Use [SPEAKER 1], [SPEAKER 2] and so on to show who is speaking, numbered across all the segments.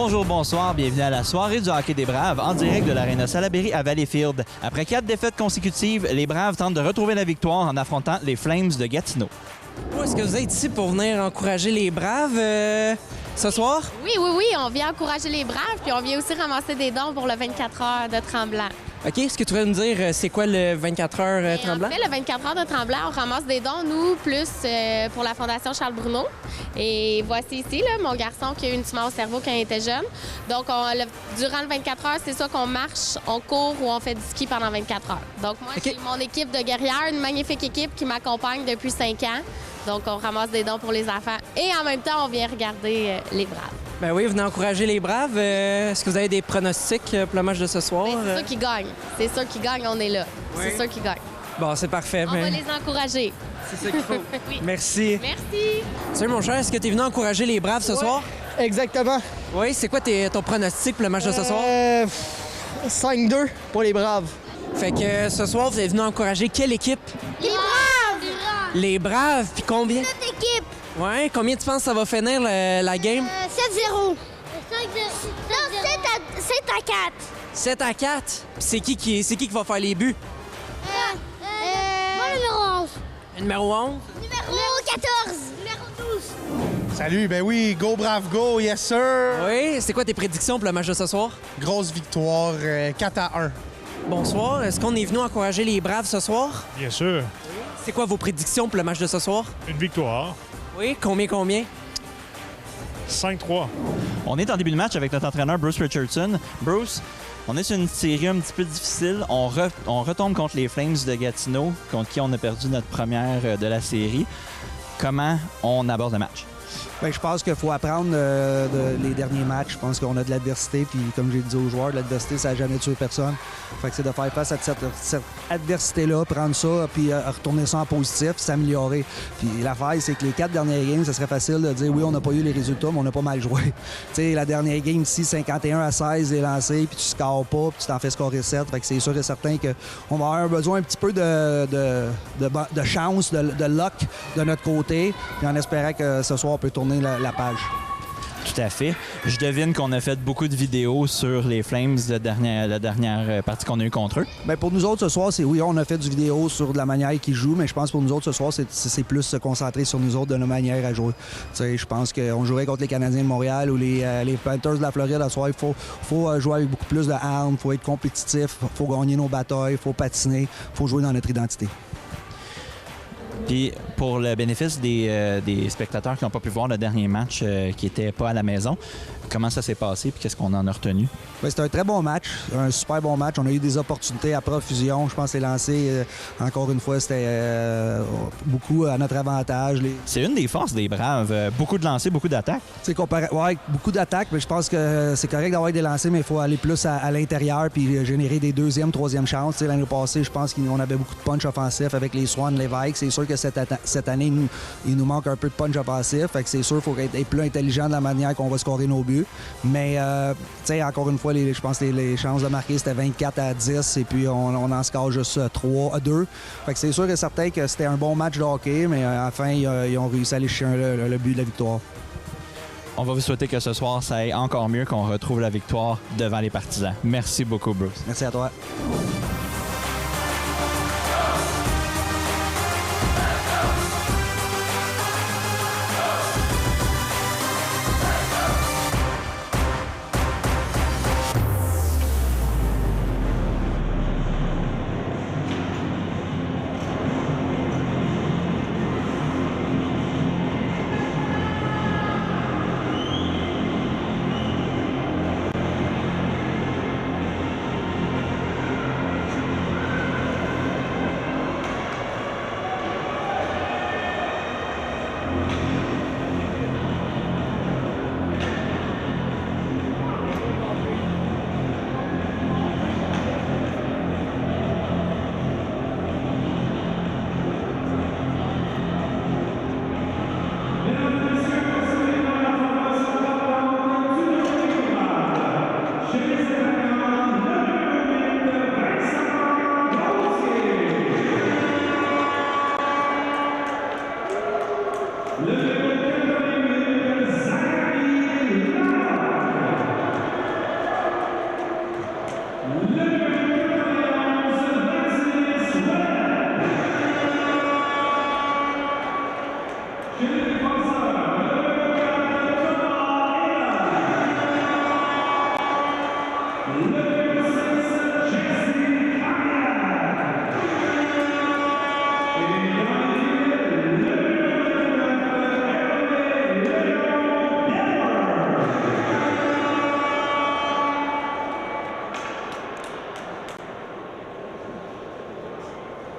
[SPEAKER 1] Bonjour, bonsoir, bienvenue à la soirée du hockey des Braves en direct de l'Arena Salaberry à Valleyfield. Après 4 défaites consécutives, les Braves tentent de retrouver la victoire en affrontant les Flames de Gatineau.
[SPEAKER 2] Est-ce que vous êtes ici pour venir encourager les Braves ce soir?
[SPEAKER 3] Oui, on vient encourager les Braves, puis on vient aussi ramasser des dons pour le 24 heures de Tremblant.
[SPEAKER 2] OK, est-ce que tu vas nous dire c'est quoi le 24 heures Tremblant?
[SPEAKER 3] En fait, le 24 heures de Tremblant, on ramasse des dons, nous, plus pour la Fondation Charles Bruno. Et voici ici, là, mon garçon qui a eu une tumeur au cerveau quand il était jeune. Donc, durant le 24 heures, c'est ça qu'on marche, on court ou on fait du ski pendant 24 heures. Donc, moi, j'ai mon équipe de guerrières, une magnifique équipe qui m'accompagne depuis 5 ans. Donc, on ramasse des dons pour les enfants. Et en même temps, on vient regarder les Braves.
[SPEAKER 2] Ben oui, venez encourager les Braves. Est-ce que vous avez des pronostics pour le match de ce soir?
[SPEAKER 3] C'est sûr qu'ils gagnent. C'est sûr qu'ils gagnent, on est là. Oui. C'est sûr qu'ils gagnent.
[SPEAKER 2] Bon, c'est parfait.
[SPEAKER 3] On va les encourager.
[SPEAKER 2] C'est ça qu'il faut.
[SPEAKER 3] Oui.
[SPEAKER 2] Merci.
[SPEAKER 3] Merci.
[SPEAKER 2] Salut mon cher, est-ce que tu es venu encourager les Braves ce soir?
[SPEAKER 4] Exactement.
[SPEAKER 2] Oui, c'est quoi ton pronostic pour le match de ce soir?
[SPEAKER 4] 5-2 pour les Braves.
[SPEAKER 2] Fait que ce soir, vous êtes venu encourager quelle équipe?
[SPEAKER 5] Les Braves!
[SPEAKER 2] Les Braves, puis combien?
[SPEAKER 5] Notre équipe!
[SPEAKER 2] Ouais, combien tu penses que ça va finir la game?
[SPEAKER 5] 7-0. 5-0. Non, 7 à 4.
[SPEAKER 2] 7 à 4? Puis c'est qui va faire les buts?
[SPEAKER 5] Moi, numéro 11.
[SPEAKER 2] Numéro 11?
[SPEAKER 5] Numéro 14. Numéro 12.
[SPEAKER 6] Salut, ben oui, go Brave go, yes sir!
[SPEAKER 2] Oui, c'est quoi tes prédictions pour le match de ce soir?
[SPEAKER 6] Grosse victoire, 4-1.
[SPEAKER 2] Bonsoir, est-ce qu'on est venu encourager les Braves ce soir?
[SPEAKER 7] Bien sûr.
[SPEAKER 2] C'est quoi vos prédictions pour le match de ce soir?
[SPEAKER 7] Une victoire.
[SPEAKER 2] Oui, combien?
[SPEAKER 7] 5-3.
[SPEAKER 1] On est en début de match avec notre entraîneur Bruce Richardson. Bruce, on est sur une série un petit peu difficile. On retombe contre les Flames de Gatineau, contre qui on a perdu notre première de la série. Comment on aborde le match?
[SPEAKER 4] Bien, je pense qu'il faut apprendre les derniers matchs. Je pense qu'on a de l'adversité, puis comme j'ai dit aux joueurs, de l'adversité, ça n'a jamais tué personne. Fait que c'est de faire face à cette adversité-là, prendre ça, puis retourner ça en positif, s'améliorer. Puis l'affaire, c'est que les 4 dernières games, ça serait facile de dire oui, on n'a pas eu les résultats, mais on n'a pas mal joué. Tu sais, la dernière game ici, 51-16 est lancé, puis tu scores pas, puis tu t'en fais scorer 7. Fait que c'est sûr et certain qu'on va avoir besoin un petit peu de chance, de luck de notre côté, puis en espérant que ce soir, on peut tourner la page.
[SPEAKER 1] Tout à fait. Je devine qu'on a fait beaucoup de vidéos sur les Flames de la dernière partie qu'on a eue contre eux.
[SPEAKER 4] Bien, pour nous autres, ce soir, oui, on a fait du vidéo sur de la manière qu'ils jouent, mais je pense que pour nous autres, ce soir, c'est plus se concentrer sur nous autres de nos manières à jouer. Je pense qu'on jouerait contre les Canadiens de Montréal ou les Panthers de la Floride ce soir. Il faut jouer avec beaucoup plus d'armes, il faut être compétitif, il faut gagner nos batailles, il faut patiner, il faut jouer dans notre identité.
[SPEAKER 1] Puis pour le bénéfice des spectateurs qui n'ont pas pu voir le dernier match, qui n'étaient pas à la maison, comment ça s'est passé puis qu'est-ce qu'on en a retenu?
[SPEAKER 4] Bien, c'était un très bon match, un super bon match. On a eu des opportunités à profusion. Je pense que les lancers, encore une fois, c'était beaucoup à notre avantage.
[SPEAKER 1] C'est une des forces des Braves. Beaucoup de lancers, beaucoup d'attaques.
[SPEAKER 4] Oui, beaucoup d'attaques, mais je pense que c'est correct d'avoir des lancers, mais il faut aller plus à l'intérieur puis générer des deuxième, troisième chances. L'année passée, je pense qu'on avait beaucoup de punch offensif avec les Swans, les Vikes. C'est sûr que cette année, il nous manque un peu de punch offensif. Fait que c'est sûr qu'il faut être plus intelligent de la manière qu'on va scorer nos buts. Mais, encore une fois, je pense que les chances de marquer, c'était 24-10 et puis on en score juste 3-2. Fait que c'est sûr et certain que c'était un bon match de hockey, mais à la fin, ils ont réussi à aller chercher le but de la victoire.
[SPEAKER 1] On va vous souhaiter que ce soir, ça aille encore mieux, qu'on retrouve la victoire devant les partisans. Merci beaucoup, Bruce.
[SPEAKER 4] Merci à toi.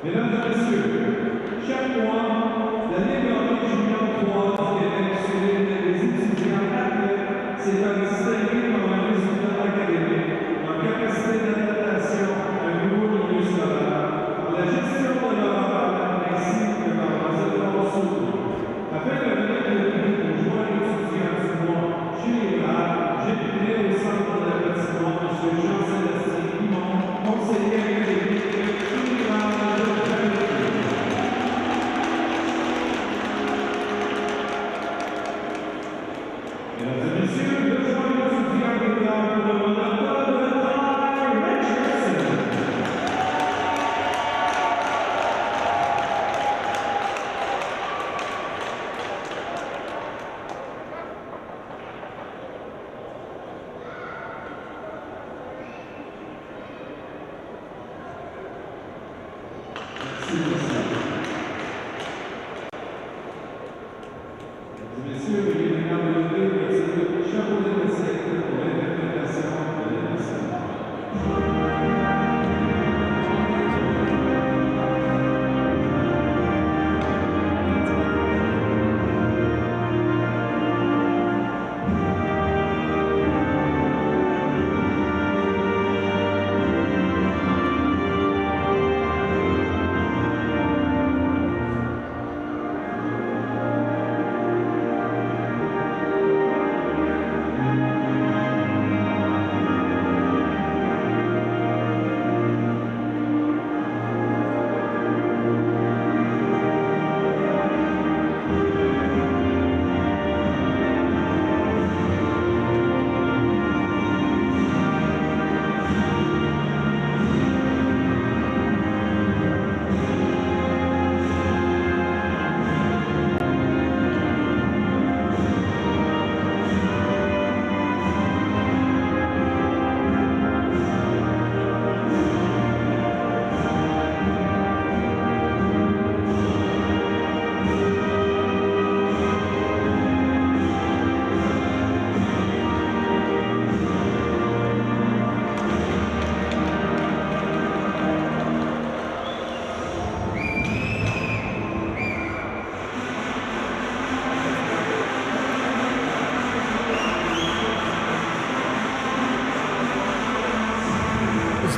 [SPEAKER 7] Mesdames et messieurs, chaque mois, la Ligue olympique junior 3 du Québec souligne les étudiants athlètes s'étant distingués par un résultat académique, en capacité d'adaptation à un nouveau milieu scolaire, par la gestion de leur horaire ainsi que par leurs efforts soutenus. Afin de remettre le prix aux joueurs étudiants du mois chez les Braves, j'ai invité au centre de la patinoire M. Jean-Sébastien Guimond, conseiller académique chez les Braves de Valleyfield. Mesdames et messieurs, le joueur étudiant des Braves pour le monopole, Ty Richardson. Messieurs, veuillez maintenant me lever et dire chapeau de médecin pour l'interprétation de l'émission.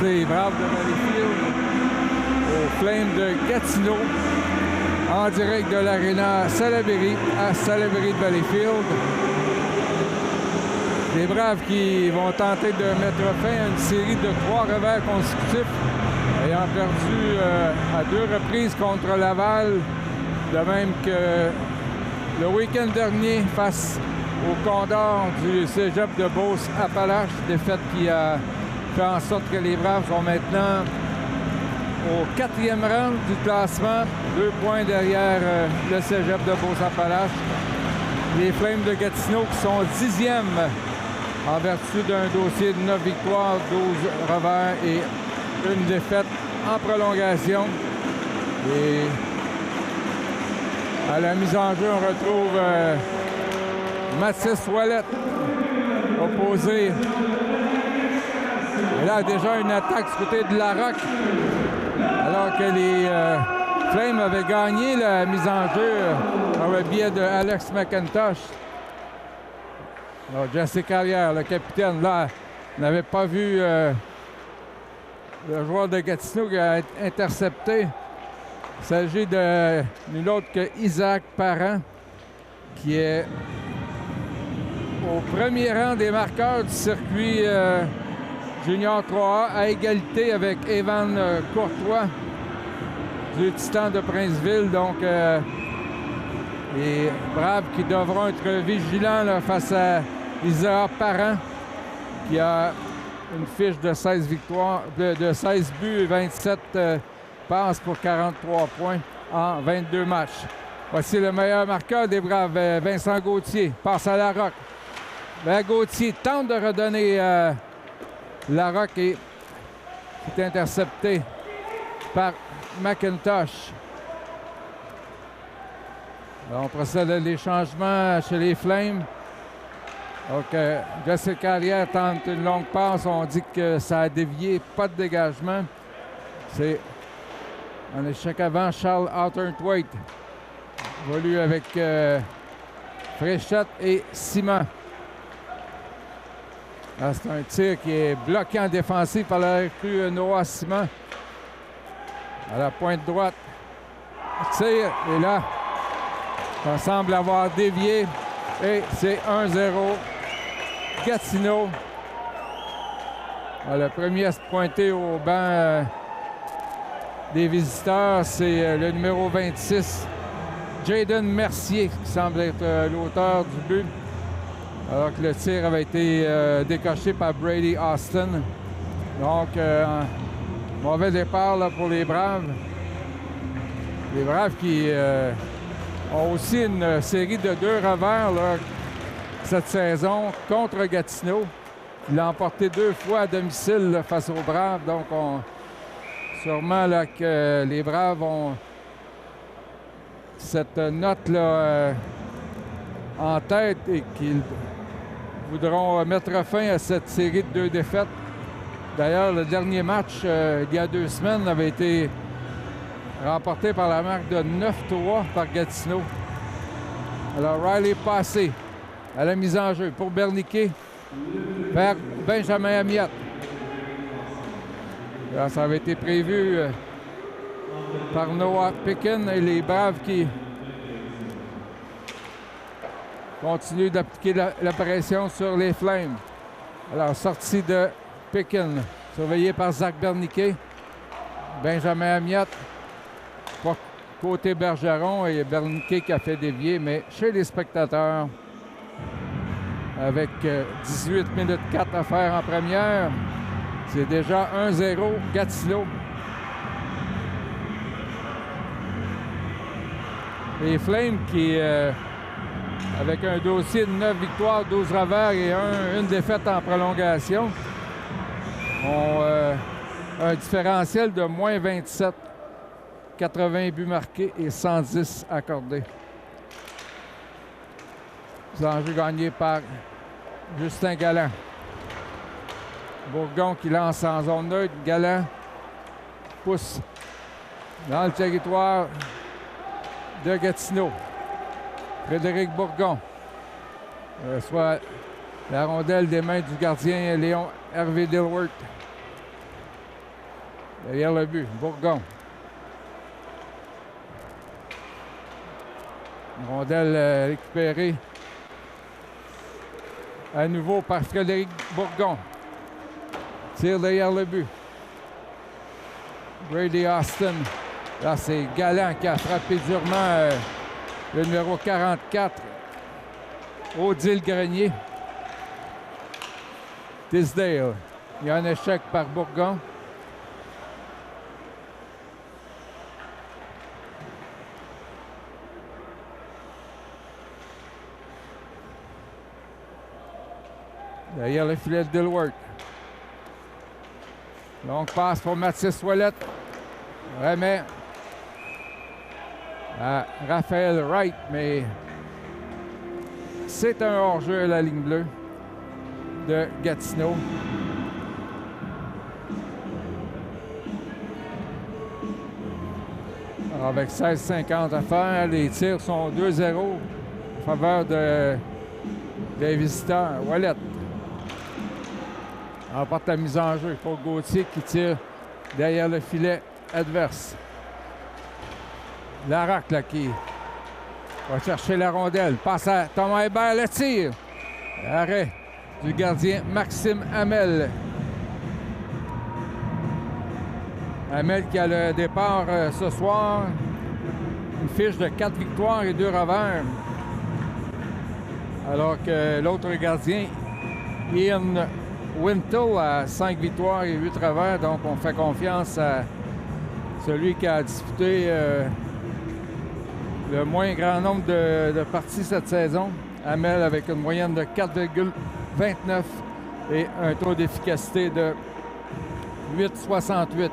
[SPEAKER 8] Les Braves de Valleyfield aux Flames de Gatineau en direct de l'Arena Salaberry à Salaberry de Valleyfield. Les Braves qui vont tenter de mettre fin à une série de 3 revers consécutifs, ayant perdu à 2 reprises contre Laval, de même que le week-end dernier face au Condor du Cégep de Beauce-Appalaches, défaite qui a fait en sorte que les Braves sont maintenant au 4e rang du classement, 2 points derrière le Cégep de Beauce-Appalaches. Les Flames de Gatineau qui sont 10e en vertu d'un dossier de 9 victoires, 12 revers et une défaite en prolongation. Et à la mise en jeu, on retrouve Mathis Ouellette opposé. Et là, déjà une attaque du côté de Larocque, alors que les Flames avaient gagné la mise en jeu par le biais de Alex McIntosh. Alors, Jesse Carrière, le capitaine, là, n'avait pas vu le joueur de Gatineau qui a intercepté. Il s'agit de nul autre que Isaac Parent, qui est au premier rang des marqueurs du circuit Junior 3A, à égalité avec Evan Courtois du Titan de Princeville. Donc, les Braves qui devront être vigilants là, face à Isaac Parent, qui a une fiche de 16 victoires, de 16 buts et 27 passes pour 43 points en 22 matchs. Voici le meilleur marqueur des Braves, Vincent Gauthier, passe à Larocque. Gauthier tente de redonner Larocque et est intercepté par McIntosh. Alors, on procède à les changements chez les Flames. Donc, Jesse Carrière tente une longue passe. On dit que ça a dévié, pas de dégagement. C'est En échec avant, Charles Hawthorne-Thwaite évolue avec Fréchette et Simon. Là, c'est un tir qui est bloqué en défensif par la recrue Noah Simon. À la pointe droite. Tir, et là, ça semble avoir dévié. Et c'est 1-0. Gatineau. Le premier à se pointer au banc des visiteurs, c'est le numéro 26, Jaden Mercier, qui semble être l'auteur du but. Alors que le tir avait été décoché par Brady Austin. Donc, mauvais départ là, pour les Braves. Les Braves qui ont aussi une série de 2 revers là, cette saison contre Gatineau. Il a emporté 2 fois à domicile là, face aux Braves. Donc, sûrement là, que les Braves ont cette note-là en tête et qu'ils voudront mettre fin à cette série de 2 défaites. D'ailleurs, le dernier match, il y a 2 semaines, avait été remporté par la marque de 9-3 par Gatineau. Alors, Riley passé à la mise en jeu pour Berniquet vers Benjamin Amiot. Là, ça avait été prévu par Noah Picken et les Braves qui continuent d'appliquer la pression sur les Flames. Alors, sortie de Picken, surveillé par Zach Berniquet. Benjamin Amiot, côté Bergeron, et Berniquet qui a fait dévier, mais chez les spectateurs, avec 18 minutes 4 à faire en première, c'est déjà 1-0 Gatineau. Les Flames qui, avec un dossier de 9 victoires, 12 revers et une défaite en prolongation, ont un différentiel de moins 27, 80 buts marqués et 110 accordés. Les enjeux gagnés par Justin Galland. Bourgon qui lance en zone neutre. Galland pousse dans le territoire de Gatineau. Frédéric Bourgon reçoit la rondelle des mains du gardien Léon Hervé Dilworth. Derrière le but, Bourgon. Une rondelle récupérée à nouveau par Frédéric Bourgon. Tire derrière le but. Brady Austin. Là, c'est Galland qui a frappé durement le numéro 44, Odile Grenier. Tisdale. Il y a un échec par Bourgon. Derrière le filet de Dilworth. Longue passe pour Mathis Ouellette. Remet à Raphaël Wright, mais c'est un hors-jeu à la ligne bleue de Gatineau. Alors avec 16,50 à faire, les tirs sont 2-0 en faveur des visiteurs. Ouellette emporte la mise en jeu pour Gauthier qui tire derrière le filet adverse. Larac là, qui va chercher la rondelle. Passe à Thomas Hébert, le tir. Arrêt du gardien Maxime Hamel. Hamel qui a le départ ce soir. Une fiche de 4 victoires et 2 revers. Alors que l'autre gardien, Ian Wintle, a 5 victoires et 8 revers. Donc on fait confiance à celui qui a disputé le moins grand nombre de parties cette saison. Hamel avec une moyenne de 4,29 et un taux d'efficacité de 8,68.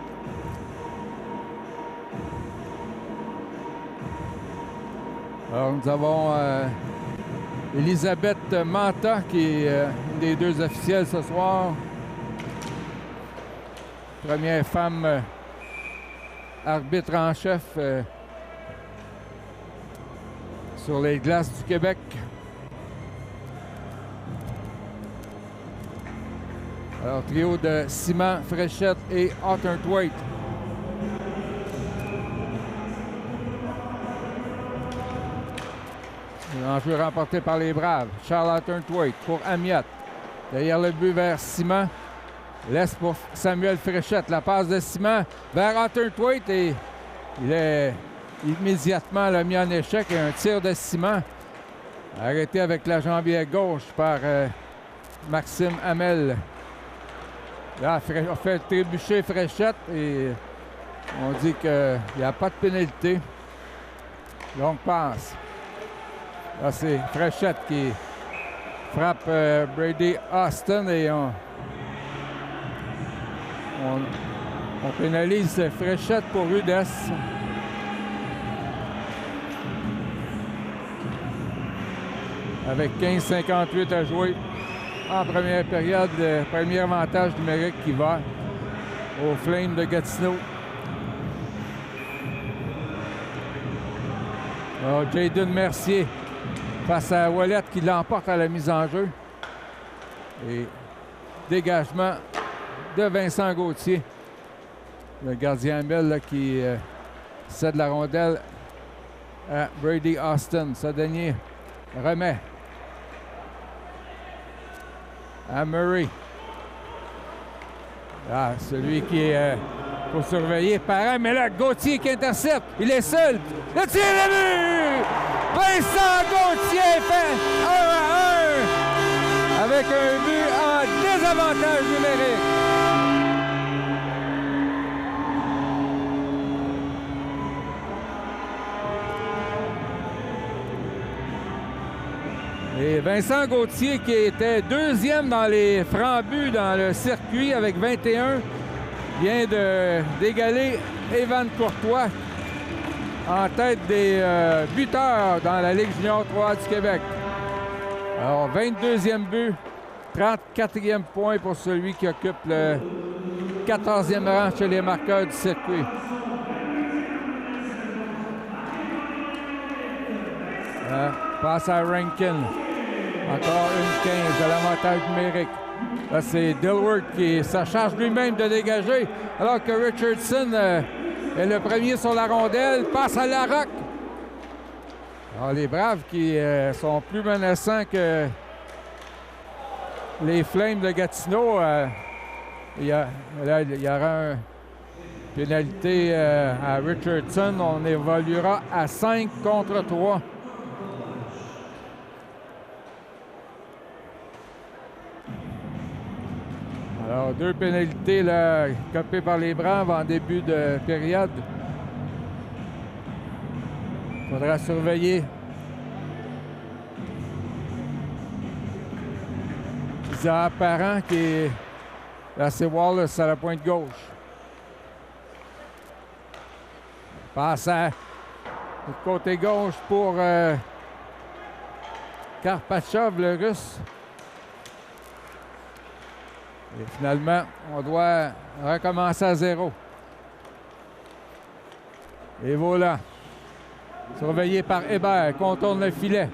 [SPEAKER 8] Alors nous avons Elisabeth Manta qui est une des 2 officielles ce soir. Première femme arbitre en chef sur les glaces du Québec. Alors, trio de Simon, Fréchette et Otterthwaite. L'enjeu remporté par les Braves. Charles Otterthwaite pour Amiot. Derrière le but vers Simon. Laisse pour Samuel Fréchette. La passe de Simon vers Otterthwaite et il est immédiatement mis en échec. Et un tir de Simon arrêté avec la jambière gauche par Maxime Hamel. Là, on fait trébucher Fréchette et on dit qu'il n'y a pas de pénalité. Longue passe. Là, c'est Fréchette qui frappe Brady Austin et on pénalise Fréchette pour rudesse. Avec 15,58 à jouer en première période, le premier avantage numérique qui va aux Flames de Gatineau. Alors, Jayden Mercier face à Ouellet qui l'emporte à la mise en jeu. Et dégagement de Vincent Gauthier. Le gardien Hamel là, qui cède la rondelle à Brady Austin. Ce dernier remet à Murray. Ah, celui qui est pour surveiller par mais là, Gauthier qui intercepte. Il est seul. Le tir de but! Vincent Gauthier fait 1-1 avec un but en désavantage numérique. Et Vincent Gauthier, qui était deuxième dans les francs-buts dans le circuit avec 21, vient d'égaler Evan Courtois en tête des buteurs dans la Ligue junior 3 du Québec. Alors, 22e but, 34e point pour celui qui occupe le 14e rang chez les marqueurs du circuit. Passe à Rankin. Encore une 15 à l'avantage numérique. Là, c'est Dilworth qui se charge lui-même de dégager, alors que Richardson est le premier sur la rondelle. Passe à Larocque. Alors, les Braves qui sont plus menaçants que les Flames de Gatineau. Il y aura une pénalité à Richardson. On évoluera à 5 contre 3. Alors, 2 pénalités là, copées par les Braves en début de période. Il faudra surveiller. Isaac Parent qui est... Là, c'est Wallace à la pointe gauche. Passe à le côté gauche pour Karpachov, le Russe. Et finalement, on doit recommencer à 0. Et voilà. Surveillé par Hébert, contourne le filet.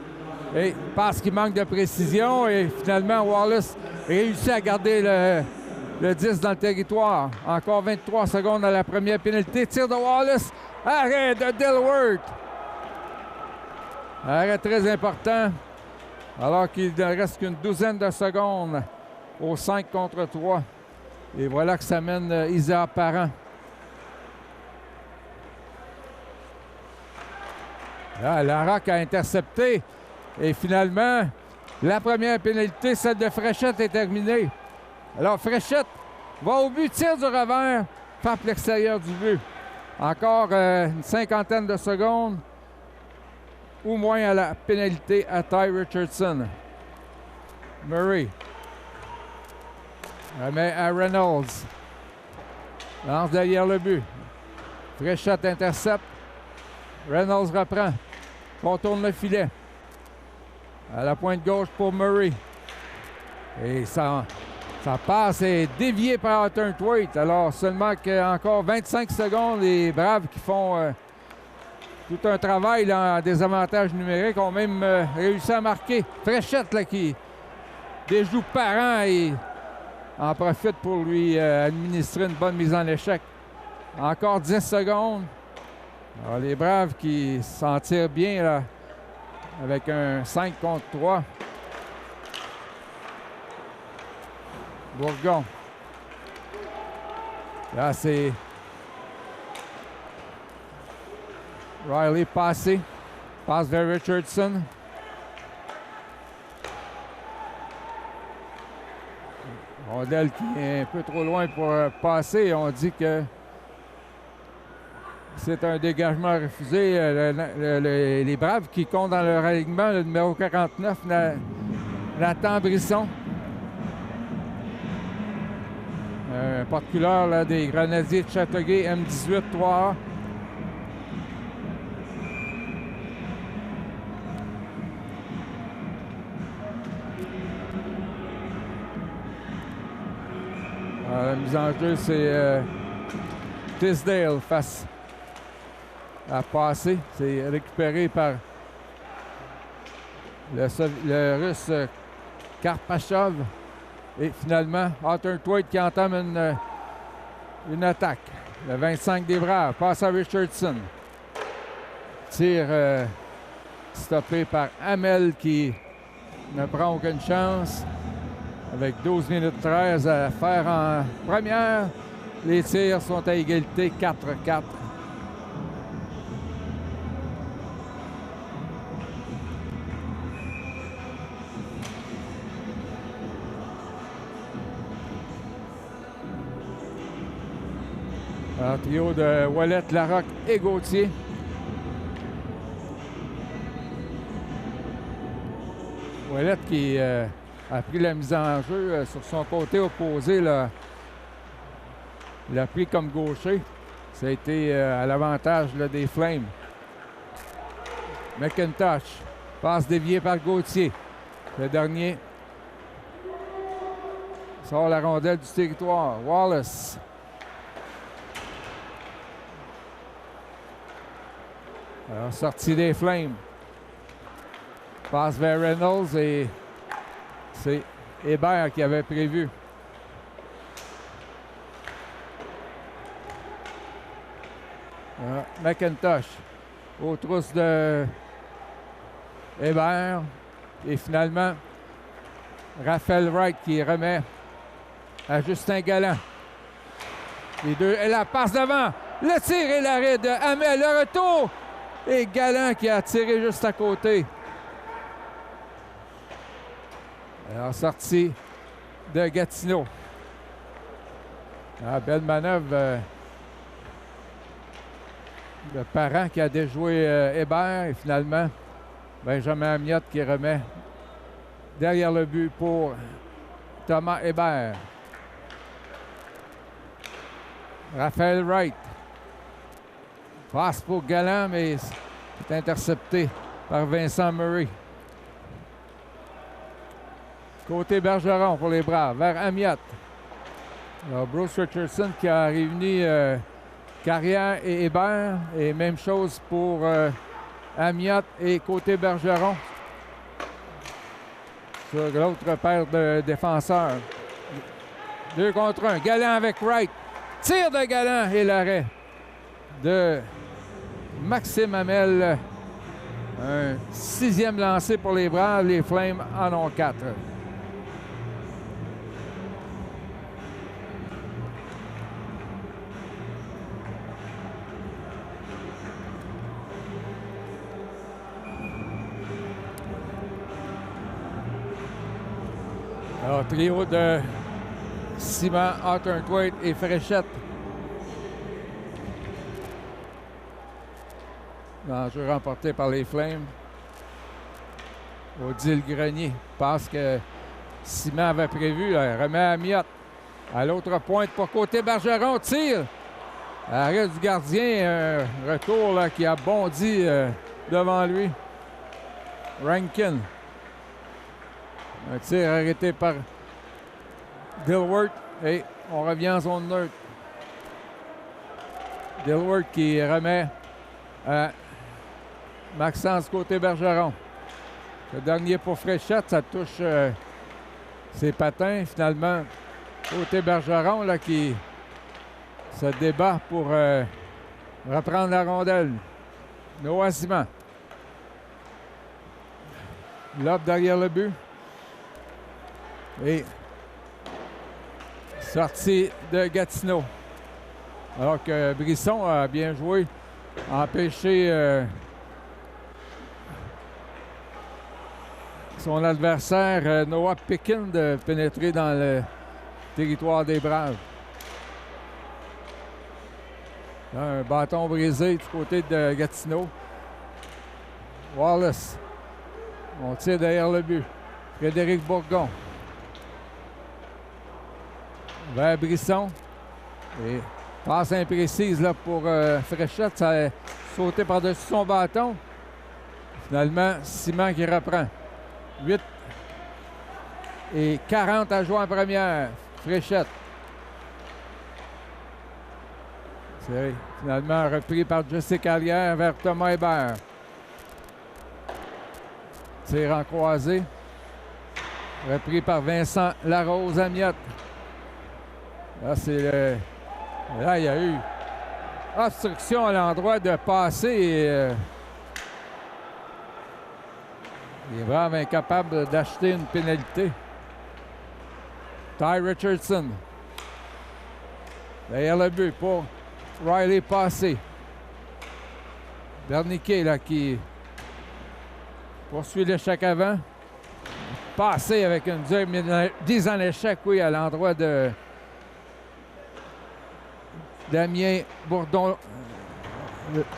[SPEAKER 8] Et parce qu'il manque de précision. Et finalement, Wallace réussit à garder le 10 dans le territoire. Encore 23 secondes à la première pénalité. Tir de Wallace. Arrêt de Dilworth. Arrêt très important. Alors qu'il ne reste qu'une douzaine de secondes au 5 contre 3. Et voilà que ça mène Isaac Parent. Là, Larocque a intercepté. Et finalement, la première pénalité, celle de Fréchette, est terminée. Alors, Fréchette va au but, tire du revers, frappe l'extérieur du but. Encore une cinquantaine de secondes ou moins à la pénalité à Ty Richardson. Murray remet à Reynolds. Lance derrière le but. Fréchette intercepte. Reynolds reprend. Contourne le filet. À la pointe gauche pour Murray. Et ça Sa passe est déviée par Hutton-Thwaite. Alors seulement qu'encore 25 secondes, les Braves qui font tout un travail là, en désavantage numérique ont même réussi à marquer. Fréchette là, qui déjoue Parent et en profite pour lui administrer une bonne mise en échec. Encore 10 secondes. Alors, les Braves qui s'en tirent bien là, avec un 5 contre 3. Bourgon. Là, c'est Riley passé. Passe vers Richardson. Rondelle qui est un peu trop loin pour passer. On dit que c'est un dégagement refusé. Les Braves qui comptent dans leur alignement le numéro 49, Nathan Brisson. Un porte-couleur là, des Grenadiers de Châteauguay, M18 3A. La mise en jeu, c'est Tisdale face à passer. C'est récupéré par le Russe Karpachov. Et finalement, Hutton-Thwaite qui entame une attaque. Le 25 des Braves passe à Richardson. Tir stoppé par Hamel qui ne prend aucune chance. Avec 12 minutes 13 à faire en première. Les tirs sont à égalité 4-4. Un trio de Ouellet, Larocque et Gauthier. Ouellet qui a pris la mise en jeu sur son côté opposé. Là. Il a pris comme gaucher. Ça a été à l'avantage des Flames. McIntosh. Passe déviée par Gauthier. Le dernier sort la rondelle du territoire. Wallace. Alors, sortie des Flames. Passe vers Reynolds et c'est Hébert qui avait prévu. McIntosh aux trousses de Hébert. Et finalement, Raphaël Wright qui remet à Justin Galland. Les deux, et la passe devant. Le tir et l'arrêt de Hamel. Le retour. Et Galland qui a tiré juste à côté. Alors, sortie de Gatineau. Belle manœuvre de Parent qui a déjoué Hébert. Et finalement, Benjamin Amiotte qui remet derrière le but pour Thomas Hébert. Raphaël Wright. Passe pour Galland, mais c'est intercepté par Vincent Murray. Côté Bergeron pour les Braves, vers Amiotte. Alors, Bruce Richardson qui a réuni Carrière et Hébert. Et même chose pour Amiotte et côté Bergeron. Sur l'autre paire de défenseurs. 2 contre 1. Galland avec Wright. Tir de Galland et l'arrêt de Maxime Hamel. Un 6e lancé pour les Braves. Les Flames en ont 4. Alors, trio de Simon, Hutton-Thwaite et Fréchette. L'enjeu remporté par les Flames. Odile Grenier. Passe que Simon avait prévu. Là, remet à Amiotte. À l'autre pointe pour côté Bergeron. Tire. Arrêt du gardien. Un retour là, qui a bondi devant lui. Rankin. Un tir arrêté par Dilworth. Et on revient en zone neutre. Dilworth qui remet à Maxence côté Bergeron. Le dernier pour Fréchette, ça touche ses patins. Finalement, côté Bergeron là, qui se débat pour reprendre la rondelle. Noah Simon. Lob derrière le but. Et sortie de Gatineau. Alors que Brisson a bien joué, a empêché son adversaire Noah Pekin de pénétrer dans le territoire des Braves. Un bâton brisé du côté de Gatineau. Wallace. On tire derrière le but. Frédéric Bourgon. Vers Brisson. Et passe imprécise là, pour Fréchette. Ça a sauté par-dessus son bâton. Finalement, Simon qui reprend. 8 et 40 à jouer en première. Fréchette. C'est finalement repris par Jesse Carrière vers Thomas Hébert. Tir en croisé. Repris par Vincent Larose Amiot. Là, c'est là, il y a eu obstruction à l'endroit de passer. Et, il est vraiment incapable d'acheter une pénalité. Ty Richardson. Derrière le but pour Riley Passé. Berniquet là qui poursuit l'échec avant. Passé avec une mise en échec, oui, à l'endroit de Damien Bourdon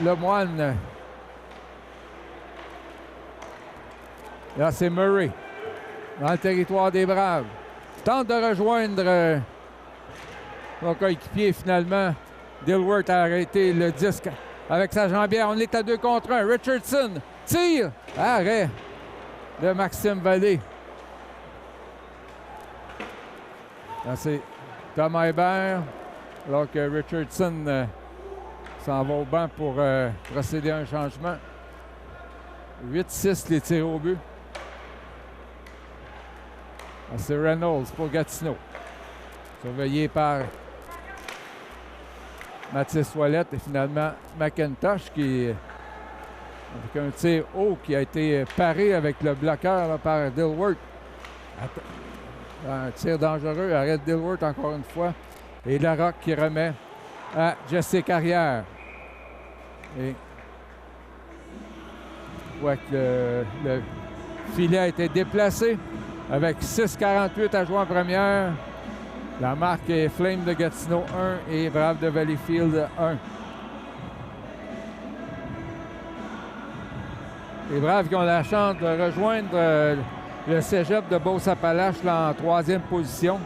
[SPEAKER 8] Lemoine. Là, c'est Murray dans le territoire des Braves. Tente de rejoindre son coéquipier finalement. Dilworth a arrêté le disque avec sa jambière. On est à 2 contre 1. Richardson tire. Arrêt de Maxime Vallée. Là, c'est Thomas Hébert. Alors que Richardson s'en va au banc pour procéder à un changement. 8-6 les tirs au but. Là, c'est Reynolds pour Gatineau. Surveillé par Mathis Ouellette et finalement McIntosh qui, avec un tir haut qui a été paré avec le bloqueur là, par Dilworth. Un tir dangereux, arrête Dilworth encore une fois. Et Larocque qui remet à Jesse Carrière. Et on voit que le filet a été déplacé avec 6,48 à jouer en première. La marque est Flame de Gatineau 1 et Brave de Valleyfield 1. Les Braves qui ont la chance de rejoindre le cégep de Beauce-Appalaches en 3e position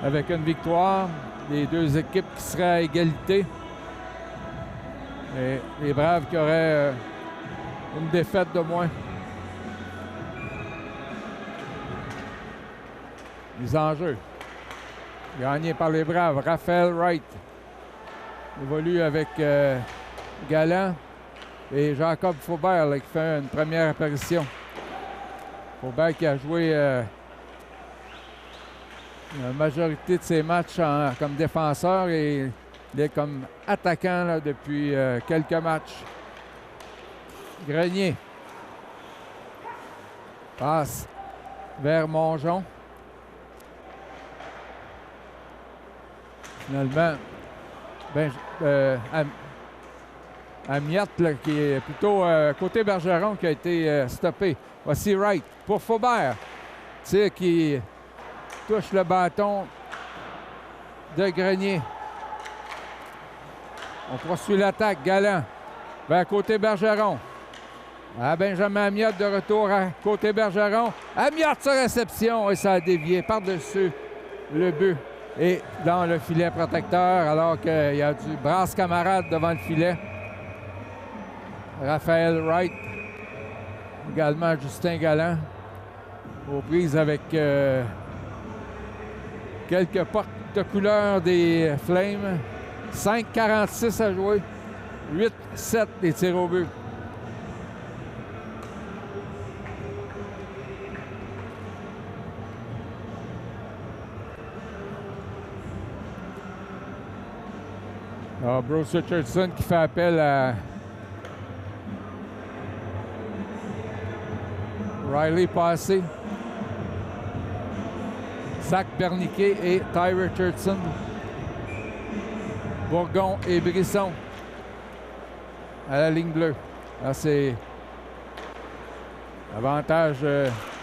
[SPEAKER 8] avec une victoire. Les deux équipes qui seraient à égalité. Et les Braves qui auraient une défaite de moins. Les enjeux. Gagné par les Braves. Raphaël Wright évolue avec Galland et Jacob Faubert là, qui fait une première apparition. Faubert qui a joué la majorité de ses matchs comme défenseur et il est comme attaquant là, depuis quelques matchs. Grenier passe vers Mongeon. Finalement, Amiot, là, qui est plutôt côté Bergeron, qui a été stoppé. Voici Wright pour Faubert. Tir qui touche le bâton de Grenier. On poursuit l'attaque. Galland vers côté Bergeron. À Benjamin Amiot de retour à côté Bergeron. Amiot sur réception et ça a dévié par-dessus le but. Et dans le filet protecteur, alors qu'il y a du brasse camarade devant le filet. Raphaël Wright. Également Justin Galland. Aux prises avec quelques porte-couleurs des Flames. 5,46 à jouer. 8-7 des tirs au but. Alors, Bruce Richardson qui fait appel à Riley Passé, Zach Berniquet et Ty Richardson. Bourgon et Brisson à la ligne bleue. Là, c'est avantage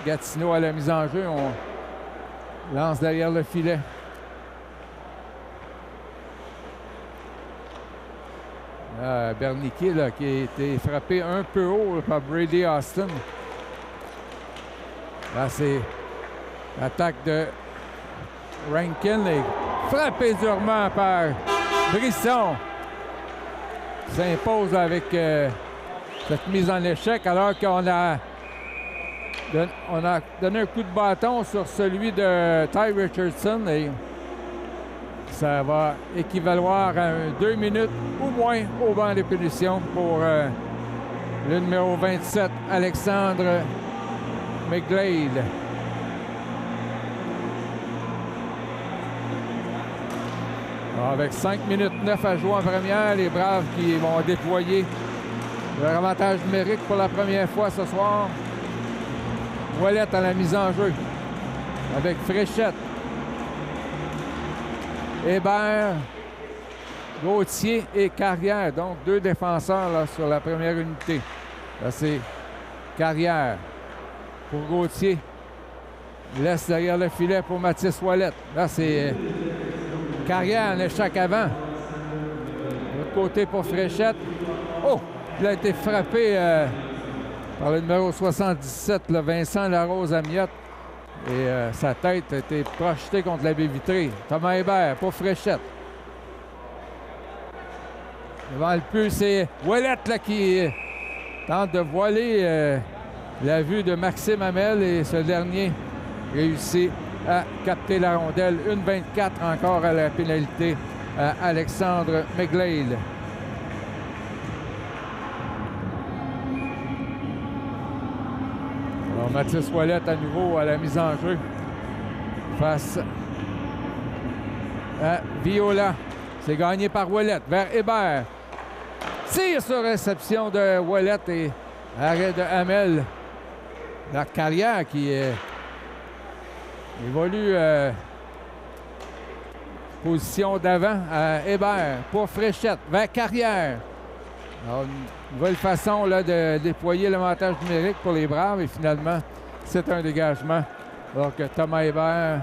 [SPEAKER 8] Gatineau à la mise en jeu. On lance derrière le filet. Berniquet là, qui a été frappé un peu haut là, par Brady Austin. Là, c'est l'attaque de Rankin et frappé durement par Brisson. S'impose avec cette mise en échec alors qu'on a donné un coup de bâton sur celui de Ty Richardson et ça va équivaloir à 2 minutes ou moins au banc des punitions pour le numéro 27, Alexandre McGlade. Avec 5 minutes 9 à jouer en première, les Braves qui vont déployer leur avantage numérique pour la première fois ce soir. Ouellette à la mise en jeu avec Fréchette. Hébert, Gauthier et Carrière. Donc, 2 défenseurs là, sur la première unité. Là, c'est Carrière pour Gauthier. Il laisse derrière le filet pour Mathis Ouellette. Là, c'est Carrière en échec avant. De l'autre côté pour Fréchette. Oh! Il a été frappé par le numéro 77, le Vincent Larose Amiot. Et sa tête a été projetée contre la baie vitrée. Thomas Hébert pour Fréchette. Devant le but, c'est Ouellette là, qui tente de voiler la vue de Maxime Hamel et ce dernier réussit à capter la rondelle. 1,24 encore à la pénalité à Alexandre McGlade. Alors Mathis Ouellette à nouveau à la mise en jeu face à Viola. C'est gagné par Ouellette vers Hébert. Tire sur réception de Ouellette et arrêt de Hamel. La Carrière qui évolue position d'avant à Hébert pour Fréchette vers Carrière. Alors, une nouvelle façon là, de déployer l'avantage numérique pour les Braves et finalement c'est un dégagement alors que Thomas Hébert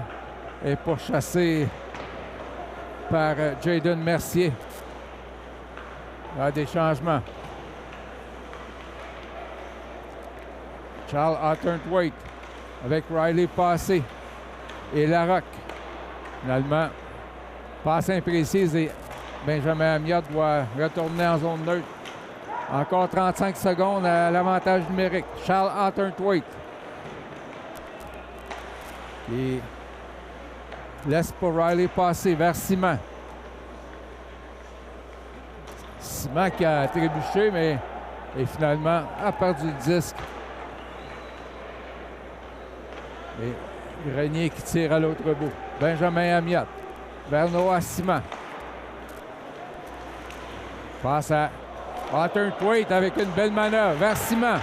[SPEAKER 8] est pourchassé par Jayden Mercier. Il y a des changements. Charles Atterthwaite avec Riley Passé et Larocque. Finalement, passe imprécise et Benjamin Amiot doit retourner en zone neutre. Encore 35 secondes à l'avantage numérique. Charles Atterthwaite qui laisse pour Riley Passé vers Simon. Simon qui a trébuché, mais et finalement a perdu le disque. Et Grenier qui tire à l'autre bout. Benjamin Amiot vers Noah Simon. Passe à Atterthwaite avec une belle manœuvre vers Simon.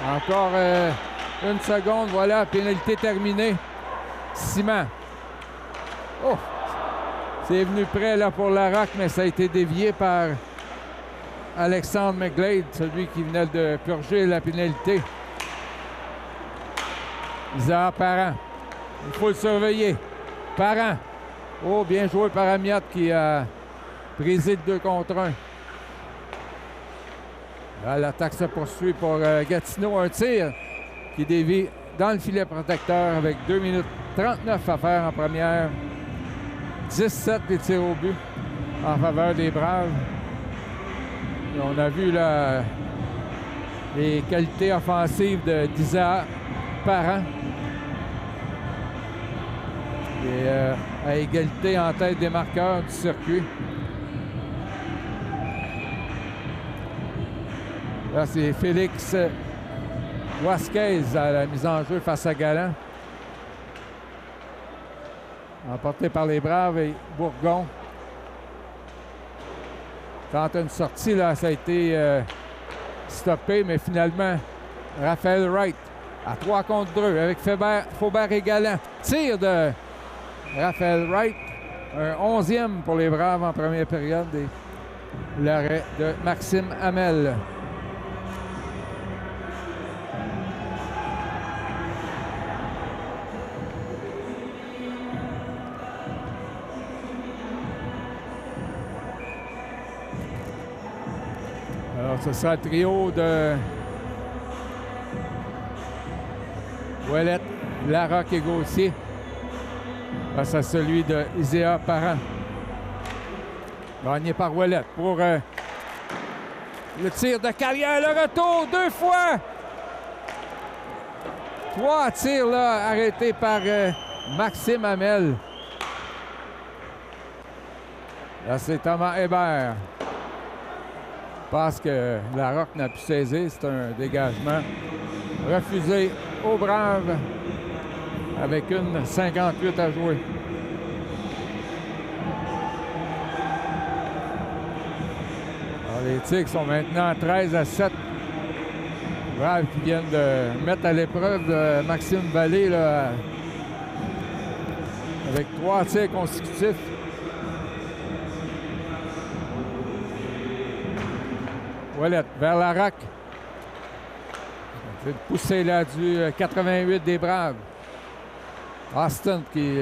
[SPEAKER 8] Encore 1 seconde, voilà, pénalité terminée. Simon. Oh! C'est venu près là pour Larocque, mais ça a été dévié par Alexandre McGlade, celui qui venait de purger la pénalité. Isaac Parent. Il faut le surveiller. Parent. Oh, bien joué par Amiot qui a brisé le 2 contre 1. Là, l'attaque se poursuit pour Gatineau. Un tir qui dévie dans le filet protecteur avec 2 minutes 39 à faire en première. 17 les tirs au but en faveur des Braves. Et on a vu là, les qualités offensives d'Isaac Parent. Et à égalité en tête des marqueurs du circuit. Là, c'est Félix Vasquez à la mise en jeu face à Galland. Emporté par les Braves et Bourgon. Tente une sortie, là, ça a été stoppé, mais finalement, Raphaël Wright à 3 contre 2 avec Faubert et Galland. Tir de Raphaël Wright. Un 11e pour les Braves en première période. Et l'arrêt de Maxime Hamel. Alors, ce sera le trio de Ouellette, Larocque et Gauthier face à celui de Iséa Parent. Gagné par Ouellette pour le tir de Carrière. Le retour 2 fois. 3 tirs là arrêtés par Maxime Hamel. Là, c'est Thomas Hébert. Parce que Larocque n'a pu saisir. C'est un dégagement refusé aux Braves avec une 58 à jouer. Alors, les Tigres sont maintenant 13-7. Les Braves qui viennent de mettre à l'épreuve Maxime Vallée là, avec 3 tirs consécutifs. Ouellette vers Larocque. C'est le poussé là du 88 des Braves. Austin qui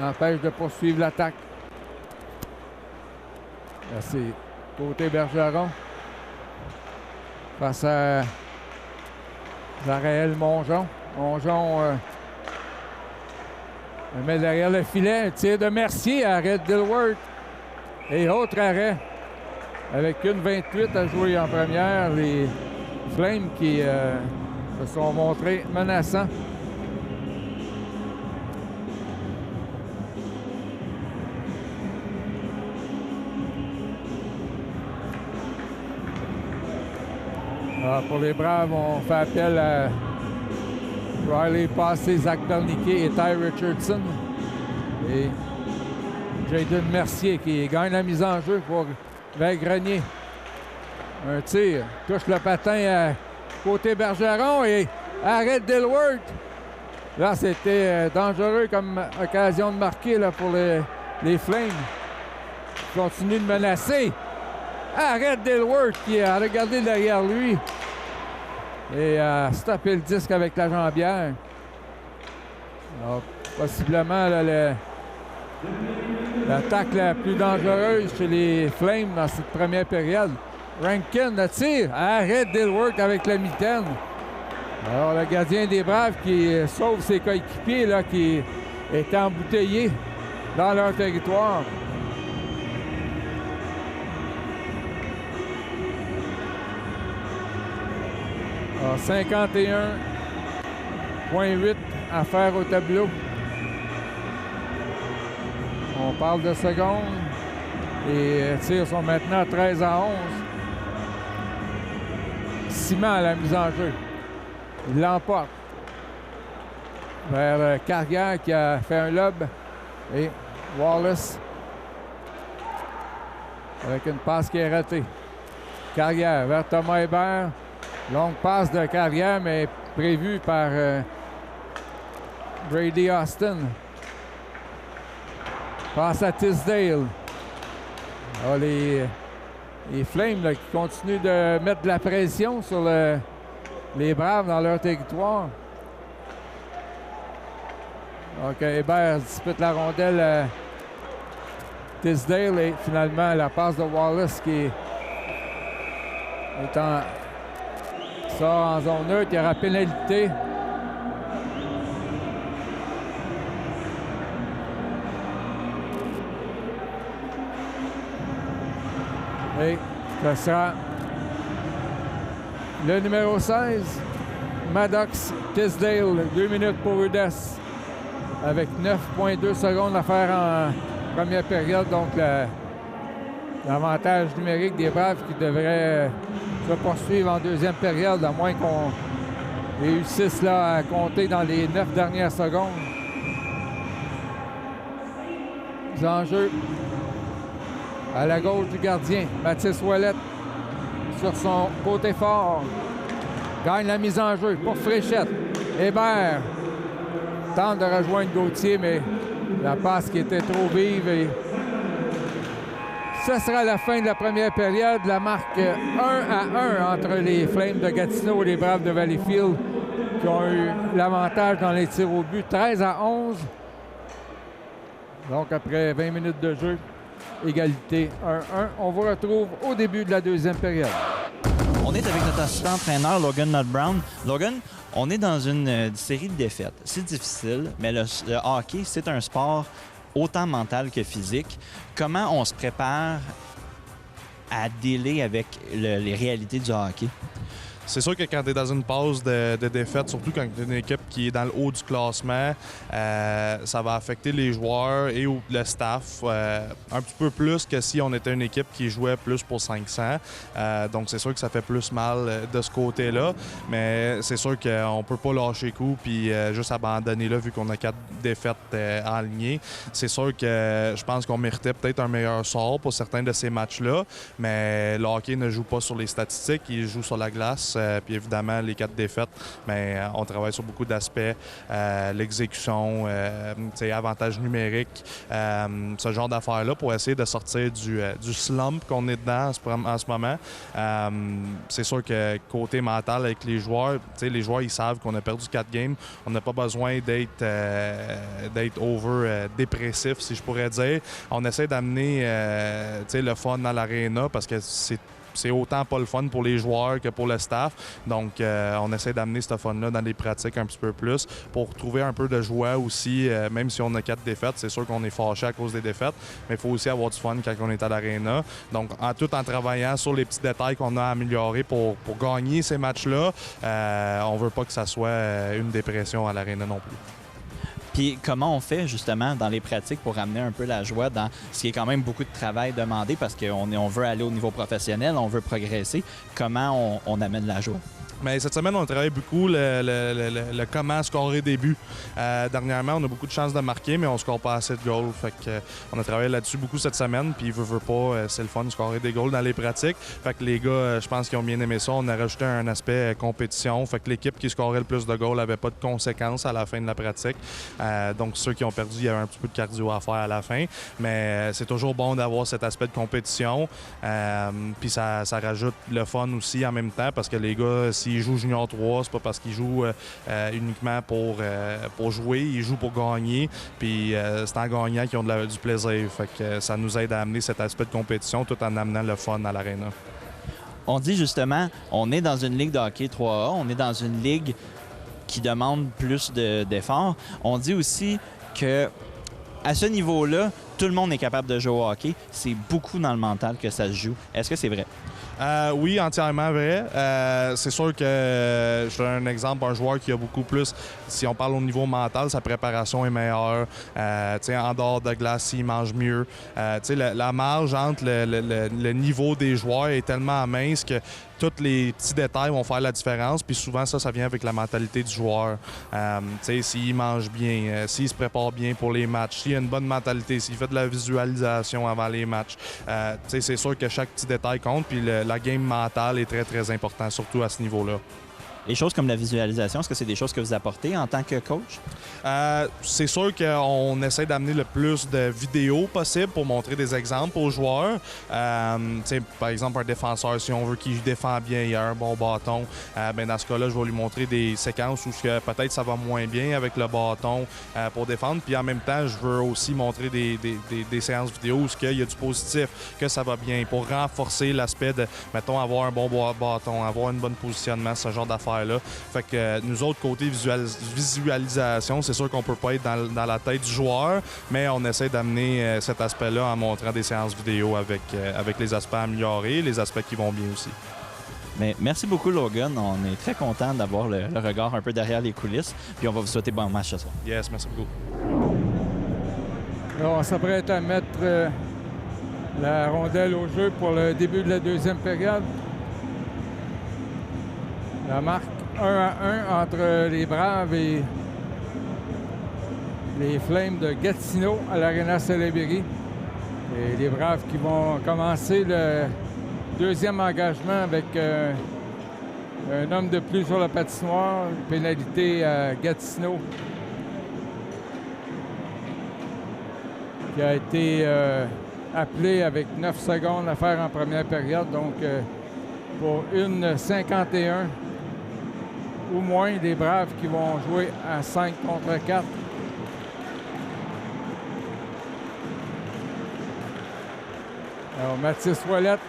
[SPEAKER 8] empêche de poursuivre l'attaque. Là, c'est côté Bergeron. Face à Zaraël Mongeon. Mongeon met derrière le filet. Un tir de Mercier. Arrêt de Dilworth. Et autre arrêt. Avec une 28 à jouer en première, les Flames qui se sont montrés menaçants. Alors, pour les Braves, on fait appel à Riley Passé, Zach Berniquet et Ty Richardson. Et Jayden Mercier qui gagne la mise en jeu pour vers Grenier. Un tir. Touche le patin à côté Bergeron et arrête Dilworth. Là, c'était dangereux comme occasion de marquer là, pour les Flames. Ils continuent de menacer. Arrête Dilworth qui a regardé derrière lui et a stoppé le disque avec la jambière. Alors, possiblement là, l'attaque la plus dangereuse chez les Flames dans cette première période. Rankin le tire. Arrête Dilworth avec la mitaine. Alors le gardien des Braves qui sauve ses coéquipiers là, qui est embouteillé dans leur territoire. Alors 51,8 à faire au tableau. On parle de secondes. Les tirs sont maintenant 13 à 11. Simon à la mise en jeu. Il l'emporte vers Carrière qui a fait un lob. Et Wallace avec une passe qui est ratée. Carrière vers Thomas Hébert. Longue passe de Carrière, mais prévue par Brady Austin. Passe à Tisdale. Alors, les Flames là, qui continuent de mettre de la pression sur les Braves dans leur territoire. Donc, Hébert dispute la rondelle à Tisdale et finalement la passe de Wallace qui sort en zone neutre. Il y aura pénalité. Et ce sera le numéro 16, Maddox Tisdale. 2 minutes pour Rudess. avec 9,2 secondes à faire en première période. Donc, l'avantage numérique des Braves qui devrait se poursuivre en deuxième période, à moins qu'on réussisse là, à compter dans les 9 dernières secondes. Les enjeux à la gauche du gardien, Mathis Ouellette sur son côté fort. Gagne la mise en jeu pour Fréchette. Hébert tente de rejoindre Gauthier, mais la passe qui était trop vive. Et ce sera la fin de la première période. La marque 1-1 entre les Flames de Gatineau et les Braves de Valleyfield qui ont eu l'avantage dans les tirs au but, 13-11. Donc, après 20 minutes de jeu, égalité 1-1. On vous retrouve au début de la deuxième période.
[SPEAKER 1] On est avec notre assistant-entraîneur, Logan Nutt-Brown. Logan, on est dans une série de défaites. C'est difficile, mais le hockey, c'est un sport autant mental que physique. Comment on se prépare à dealer avec les réalités du hockey?
[SPEAKER 9] C'est sûr que quand tu es dans une pause de défaite, surtout quand tu es une équipe qui est dans le haut du classement, ça va affecter les joueurs et le staff un petit peu plus que si on était une équipe qui jouait plus pour 500. Donc, c'est sûr que ça fait plus mal de ce côté-là. Mais c'est sûr qu'on peut pas lâcher coup puis juste abandonner là vu qu'on a 4 défaites alignées. C'est sûr que je pense qu'on méritait peut-être un meilleur sort pour certains de ces matchs-là. Mais le hockey ne joue pas sur les statistiques, il joue sur la glace. Puis évidemment, les 4 défaites, mais on travaille sur beaucoup d'aspects. L'exécution, avantage numérique, ce genre d'affaires-là pour essayer de sortir du slump qu'on est dedans en ce moment. C'est sûr que côté mental avec les joueurs, ils savent qu'on a perdu 4 games. On n'a pas besoin d'être over-dépressif, si je pourrais dire. On essaie d'amener le fun dans l'aréna parce que c'est autant pas le fun pour les joueurs que pour le staff. Donc, on essaie d'amener ce fun-là dans les pratiques un petit peu plus pour trouver un peu de joie aussi. Même si on a 4 défaites, c'est sûr qu'on est fâché à cause des défaites, mais il faut aussi avoir du fun quand on est à l'aréna. Donc, tout en travaillant sur les petits détails qu'on a améliorés pour gagner ces matchs-là, on veut pas que ça soit une dépression à l'aréna non plus.
[SPEAKER 1] Puis comment on fait justement dans les pratiques pour amener un peu la joie dans ce qui est quand même beaucoup de travail demandé parce qu'on veut aller au niveau professionnel, on veut progresser. Comment on amène la joie?
[SPEAKER 9] Mais cette semaine, on travaille beaucoup le comment scorer des buts. Dernièrement, on a beaucoup de chances de marquer, mais on ne score pas assez de goals. Fait que, on a travaillé là-dessus beaucoup cette semaine, puis veut pas, c'est le fun de scorer des goals dans les pratiques. Fait que les gars, je pense qu'ils ont bien aimé ça. On a rajouté un aspect compétition. Fait que l'équipe qui scorait le plus de goals n'avait pas de conséquences à la fin de la pratique. Donc ceux qui ont perdu, il y avait un petit peu de cardio à faire à la fin. Mais c'est toujours bon d'avoir cet aspect de compétition. Puis ça rajoute le fun aussi en même temps, parce que les gars, s'ils jouent Junior 3, c'est pas parce qu'ils jouent uniquement pour jouer, ils jouent pour gagner. Puis c'est en gagnant qu'ils ont du plaisir. Fait que ça nous aide à amener cet aspect de compétition tout en amenant le fun à l'aréna.
[SPEAKER 1] On dit justement, on est dans une ligue de hockey 3A, on est dans une ligue qui demande plus d'efforts. On dit aussi que à ce niveau-là, tout le monde est capable de jouer au hockey. C'est beaucoup dans le mental que ça se joue. Est-ce que c'est vrai?
[SPEAKER 9] Oui, entièrement vrai. C'est sûr que je donne un exemple, un joueur qui a beaucoup plus, si on parle au niveau mental, sa préparation est meilleure. En dehors de glace, s'il mange mieux. La marge entre le niveau des joueurs est tellement mince que tous les petits détails vont faire la différence. Puis souvent, ça vient avec la mentalité du joueur. S'il mange bien, s'il se prépare bien pour les matchs, s'il a une bonne mentalité, s'il fait de la visualisation avant les matchs. C'est sûr que chaque petit détail compte. Puis la game mentale est très, très importante, surtout à ce niveau-là.
[SPEAKER 1] Les choses comme la visualisation, est-ce que c'est des choses que vous apportez en tant que coach?
[SPEAKER 9] C'est sûr qu'on essaie d'amener le plus de vidéos possible pour montrer des exemples aux joueurs. Par exemple, un défenseur, si on veut qu'il défend bien, il a un bon bâton, dans ce cas-là, je vais lui montrer des séquences où peut-être ça va moins bien avec le bâton pour défendre. Puis en même temps, je veux aussi montrer des séances vidéo où il y a du positif, que ça va bien, pour renforcer l'aspect de, mettons, avoir un bon bâton, avoir un bon positionnement, ce genre d'affaires. Fait que nous autres, côté visualisation, c'est sûr qu'on peut pas être dans la tête du joueur, mais on essaie d'amener cet aspect-là en montrant des séances vidéo avec les aspects améliorés, les aspects qui vont bien aussi.
[SPEAKER 1] Mais merci beaucoup, Logan. On est très content d'avoir le regard un peu derrière les coulisses. Puis on va vous souhaiter bon match ce soir.
[SPEAKER 9] Yes, merci beaucoup.
[SPEAKER 8] Là, on s'apprête à mettre la rondelle au jeu pour le début de la deuxième période. La marque 1-1 entre les Braves et les Flames de Gatineau à l'Arena Celebrity. Et les Braves qui vont commencer le deuxième engagement avec un homme de plus sur la patinoire, une pénalité à Gatineau qui a été appelé avec 9 secondes à faire en première période. Donc, pour une 51 ou moins, les Braves qui vont jouer à 5 contre 4. Alors, Mathis Ouellette,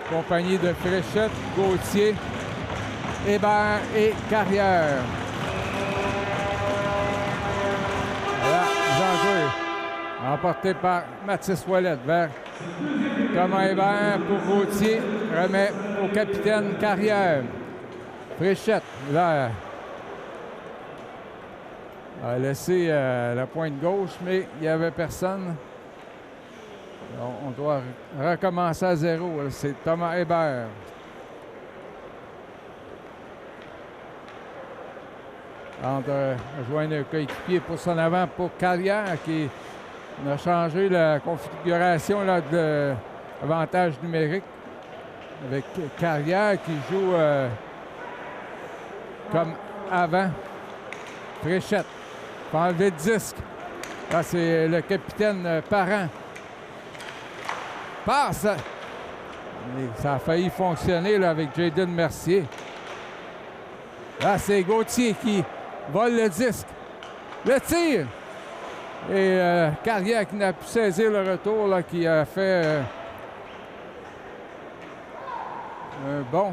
[SPEAKER 8] compagnie de Fréchette, Gauthier, Hébert et Carrière. Voilà, les enjeux emportés par Mathis Ouellette vers Thomas Hébert pour Gauthier, remet au capitaine Carrière. Fréchette, là, a laissé la pointe gauche, mais il n'y avait personne. On doit recommencer à zéro. C'est Thomas Hébert. De rejoindre un coéquipier pour son avant pour Carrière qui a changé la configuration là, de avantage numérique avec Carrière qui joue comme avant. Fréchette. Pas enlever le disque. Là, c'est le capitaine Parent. Passe! Et ça a failli fonctionner là, avec Jayden Mercier. Là, c'est Gauthier qui vole le disque. Le tir! Et Carrière qui n'a pu saisir le retour, là, qui a fait un bond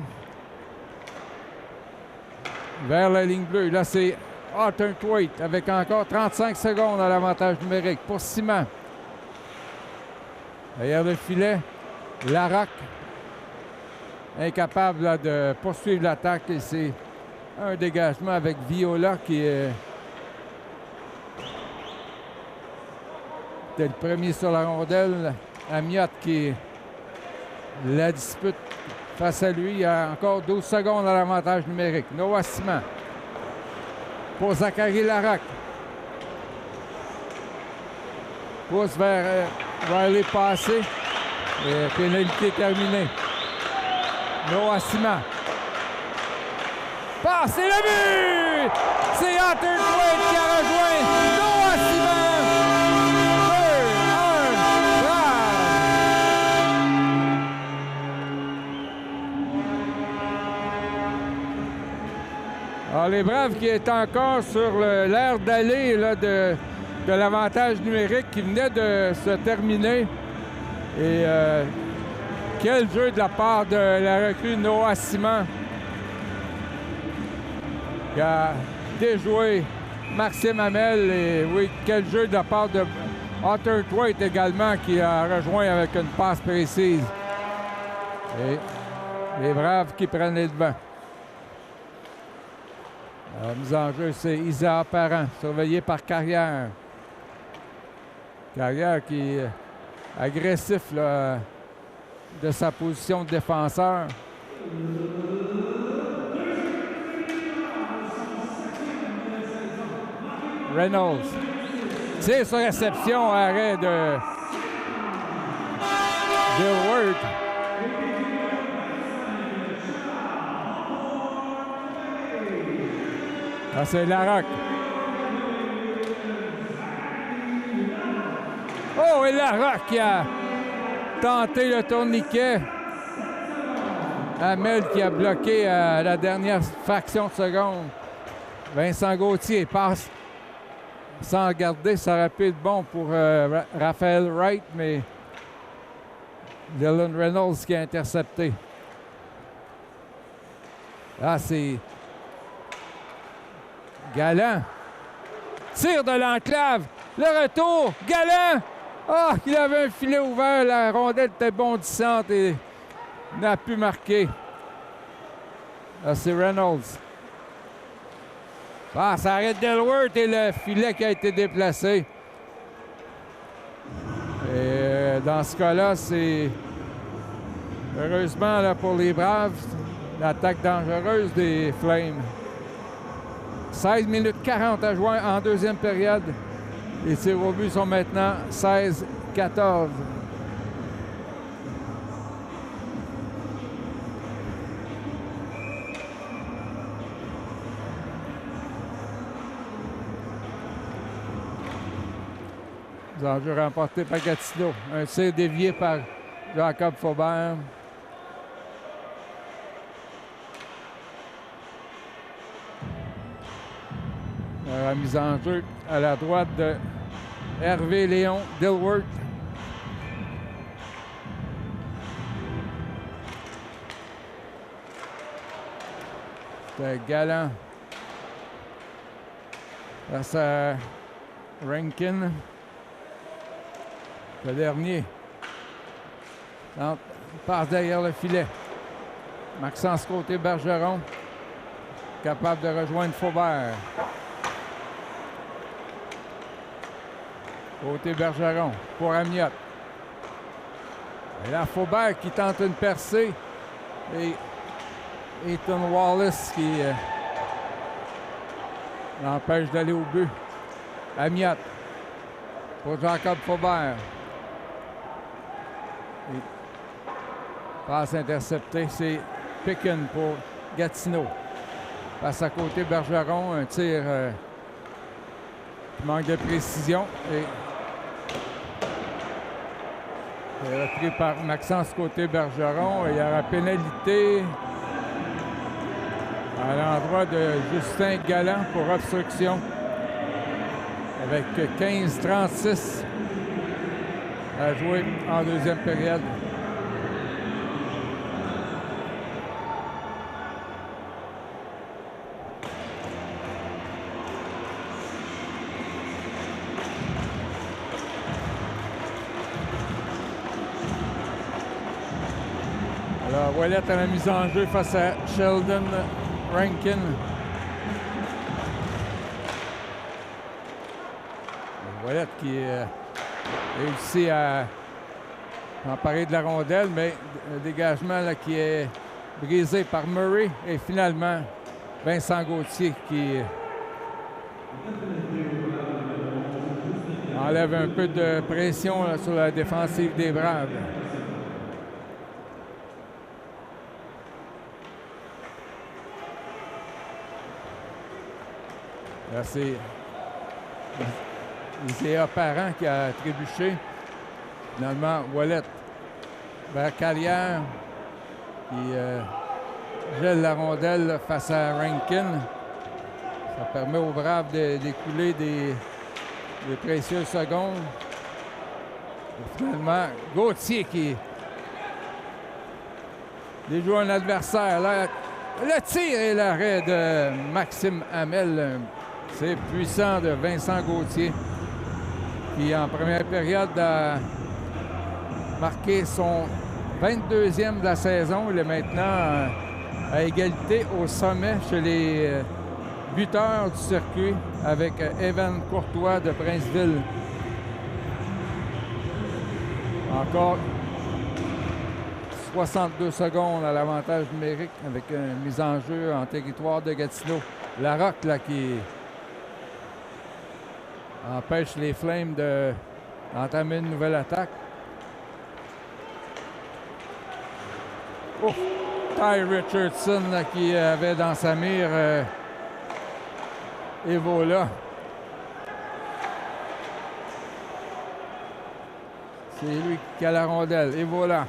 [SPEAKER 8] vers la ligne bleue. Là, c'est Arthur Thwaite avec encore 35 secondes à l'avantage numérique pour Simon. Derrière le filet, Larocque, incapable là, de poursuivre l'attaque. Et c'est un dégagement avec Viola qui était le premier sur la rondelle. Amiot qui la dispute face à lui. Il y a encore 12 secondes à l'avantage numérique. Noah Simon pour Zachary Larocque. Pousse vers Riley passé. Et pénalité terminée. Noah Simon. Passe, c'est le but! C'est Arthur Thwaite qui a rejoint Noah Simon. 2-1 Braves. Alors, les Braves qui étaient encore sur l'aire d'aller là, de l'avantage numérique qui venait de se terminer. Et quel jeu de la part de la recrue Noah Simon qui a déjoué Maxime Hamel. Et oui, quel jeu de la part de Arthur Thwaite également qui a rejoint avec une passe précise. Et les Braves qui prennent les devants. La mise en jeu, c'est Isaac Parent, surveillé par Carrière. Carrière qui est agressif là, de sa position de défenseur. Reynolds. Tire sur réception, arrêt de Ward. Là, c'est Larocque. Oh, et Larocque qui a tenté le tourniquet. Hamel qui a bloqué à la dernière fraction de seconde. Vincent Gauthier passe sans regarder. Ça aurait pu être bon pour Raphaël Wright, mais Dylan Reynolds qui a intercepté. Là, c'est Galland. Tire de l'enclave. Le retour. Galland. Ah, il avait un filet ouvert. La rondelle était bondissante et n'a pu marquer. Là, c'est Reynolds. Ah, ça arrête Delworth et le filet qui a été déplacé. Dans ce cas-là, c'est heureusement là, pour les Braves, l'attaque dangereuse des Flames. 16 minutes 40 à jouer en deuxième période. Les tirs au but sont maintenant 16-14. Enjeu remporté par Gatineau. Un tir dévié par Jacob Faubert. La mise en jeu à la droite de Hervé Léon Dilworth. C'est Galland face à Rankin. Le dernier passe derrière le filet. Maxence Côté-Bergeron capable de rejoindre Faubert. Côté-Bergeron pour Amiotte. Et là, Faubert qui tente une percée. Et Ethan Wallace qui l'empêche d'aller au but. Amiotte pour Jacob Faubert. Passe interceptée, c'est Picken pour Gatineau. Passe à côté Bergeron, un tir qui manque de précision. Et repris par Maxence Côté-Bergeron. Il y aura pénalité à l'endroit de Justin Galland pour obstruction. Avec 15-36 à jouer en deuxième période. Alors, Ouellette à la mise en jeu face à Sheldon Rankin. Ouellette qui réussit à emparer de la rondelle, mais un dégagement là, qui est brisé par Murray. Et finalement, Vincent Gauthier qui enlève un peu de pression là, sur la défensive des Braves. Là, c'est Isaiah Parent qui a trébuché. Finalement, Ouellette vers Carrière qui gèle la rondelle face à Rankin. Ça permet aux Braves d'écouler des précieuses secondes. Et finalement, Gauthier qui déjoue un adversaire. Là, le tir et l'arrêt de Maxime Hamel. C'est puissant de Vincent Gauthier qui, en première période, a marqué son 22e de la saison. Il est maintenant à égalité au sommet chez les buteurs du circuit avec Evan Courtois de Princeville. Encore 62 secondes à l'avantage numérique avec une mise en jeu en territoire de Gatineau. Larocque là, qui empêche les Flames d'entamer une nouvelle attaque. Ouf! Ty Richardson là, qui avait dans sa mire Evola. C'est lui qui a la rondelle. Evola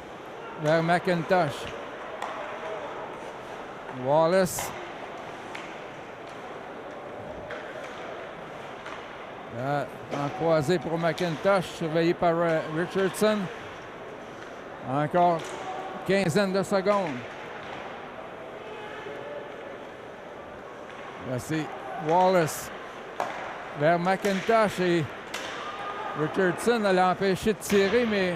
[SPEAKER 8] vers McIntosh. Wallace. En croisé pour McIntosh, surveillé par Richardson. Encore quinzaine de secondes. Là, c'est Wallace vers McIntosh et Richardson l'a empêché de tirer, mais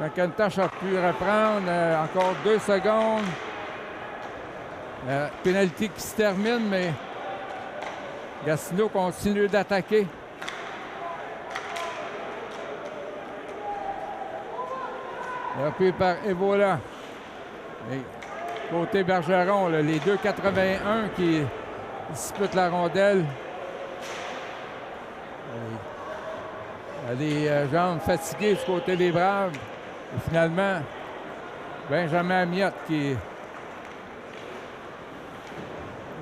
[SPEAKER 8] McIntosh a pu reprendre. Encore 2 secondes. Pénalité qui se termine, mais Gatineau continue d'attaquer. Repris par Evola. Et côté Bergeron, là, les 2,81 qui disputent la rondelle. Il y a des jambes fatiguées du côté des Braves. Et finalement, Benjamin Amiot qui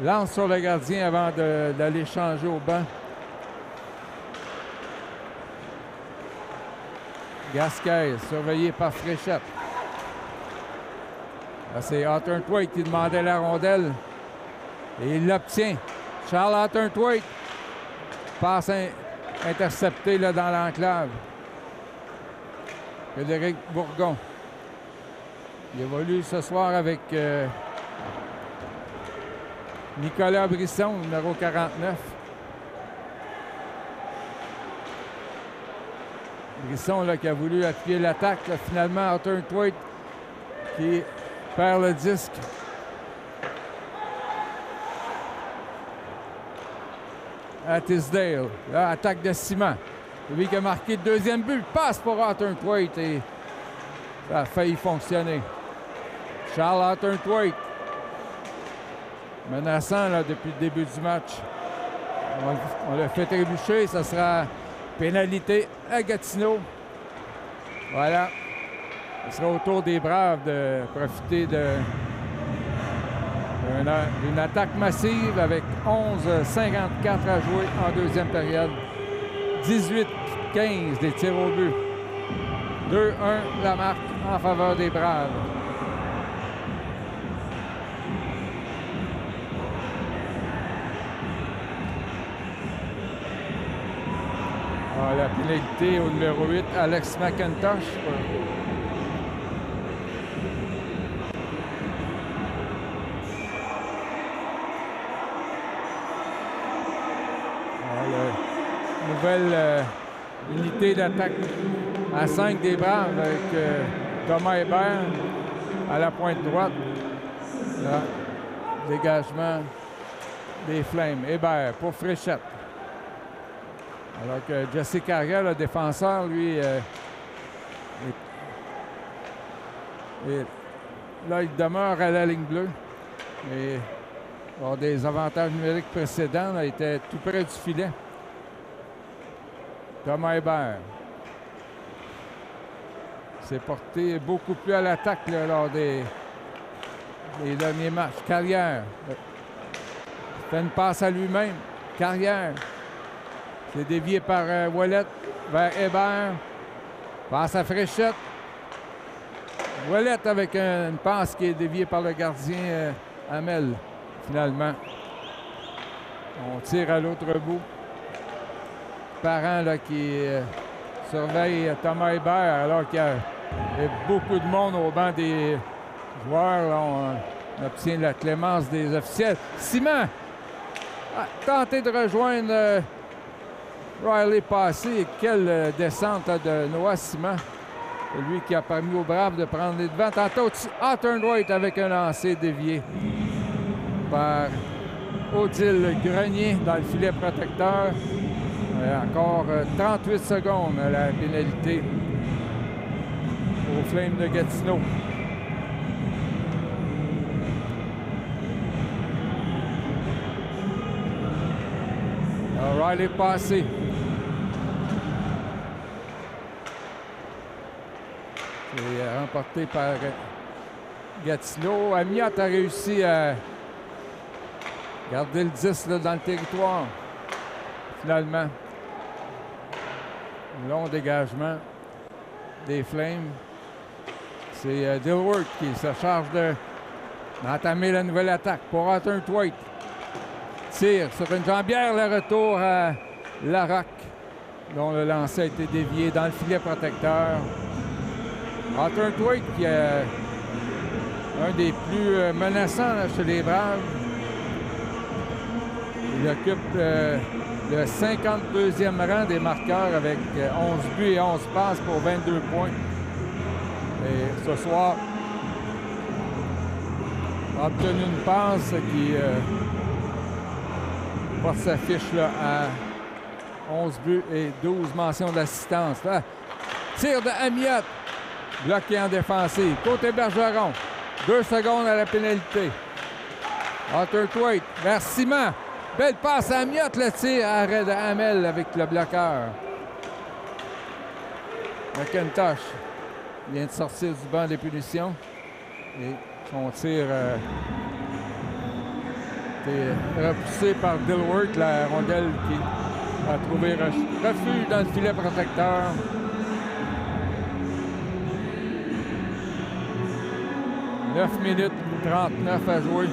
[SPEAKER 8] lance sur le gardien avant d'aller changer au banc. Gasquez, surveillé par Fréchette. Là, c'est Hawthorne-Thwaite qui demandait la rondelle. Et il l'obtient. Charles Hawthorne-Thwaite. Passe intercepté là, dans l'enclave. Frédéric Bourgon. Il évolue ce soir avec Nicolas Brisson, numéro 49. Brisson là, qui a voulu appuyer l'attaque. Finalement, Hawthorne-Thwaite qui perd le disque. À Tisdale. Là, attaque de Simon. Lui qui a marqué le deuxième but. Passe pour Hawthorne-Thwaite et ça a failli fonctionner. Charles Hawthorne-Thwaite. Menaçant là, depuis le début du match. On l'a fait trébucher. Ça sera pénalité à Gatineau. Voilà. Ce sera au tour des Braves de profiter d'une attaque massive avec 11,54 à jouer en deuxième période. 18-15 des tirs au but. 2-1 la marque en faveur des Braves. La pénalité au numéro 8, Alex McIntosh. Nouvelle unité d'attaque à 5 des Braves avec Thomas Hébert à la pointe droite. Là, dégagement des Flames. Hébert pour Fréchette. Alors que Jesse Carrière, le défenseur, lui, là, il demeure à la ligne bleue. Et lors des avantages numériques précédents, il était tout près du filet. Thomas Hébert s'est porté beaucoup plus à l'attaque lors des derniers matchs. Carrière fait une passe à lui-même. Carrière. C'est dévié par Ouellet vers Hébert. Passe à Fréchette. Ouellet avec une passe qui est déviée par le gardien Hamel, finalement. On tire à l'autre bout. Parent là, qui surveille Thomas Hébert alors qu'il y a beaucoup de monde au banc des joueurs. Là, on obtient la clémence des officiels. Simon a tenté de rejoindre Riley Passé. Quelle descente de Noah Simon. C'est lui qui a permis aux Braves de prendre les devants. Tantôt, Hawthorne-Thwaite avec un lancer dévié par Odile Grenier dans le filet protecteur. Encore 38 secondes à la pénalité aux Flames de Gatineau. Riley Passé. C'est remporté par Gatineau. Amiot a réussi à garder le 10 là, dans le territoire. Finalement, long dégagement des Flames. C'est Dilworth qui se charge d'entamer la nouvelle attaque pour Hawthorne-Thwaite. Tire sur une jambière, le retour à Larocque, dont le lancer a été dévié dans le filet protecteur. Hawthorne-Thwaite qui est un des plus menaçants là, chez les Braves. Il occupe le 52e rang des marqueurs avec 11 buts et 11 passes pour 22 points. Et ce soir, a obtenu une passe qui porte sa fiche là, à 11 buts et 12 mentions d'assistance. Tire de Amiot. bloqué en défensive. Côté Bergeron, 2 secondes à la pénalité. Arthur Thwaite vers Simon. Belle passe à Ammiotte, le tir à Red Hamel avec le bloqueur. McIntosh vient de sortir du banc des punitions. Et son tir est repoussé par Dilworth, la rondelle qui a trouvé refuge dans le filet protecteur. « 9 minutes 39 à jouer.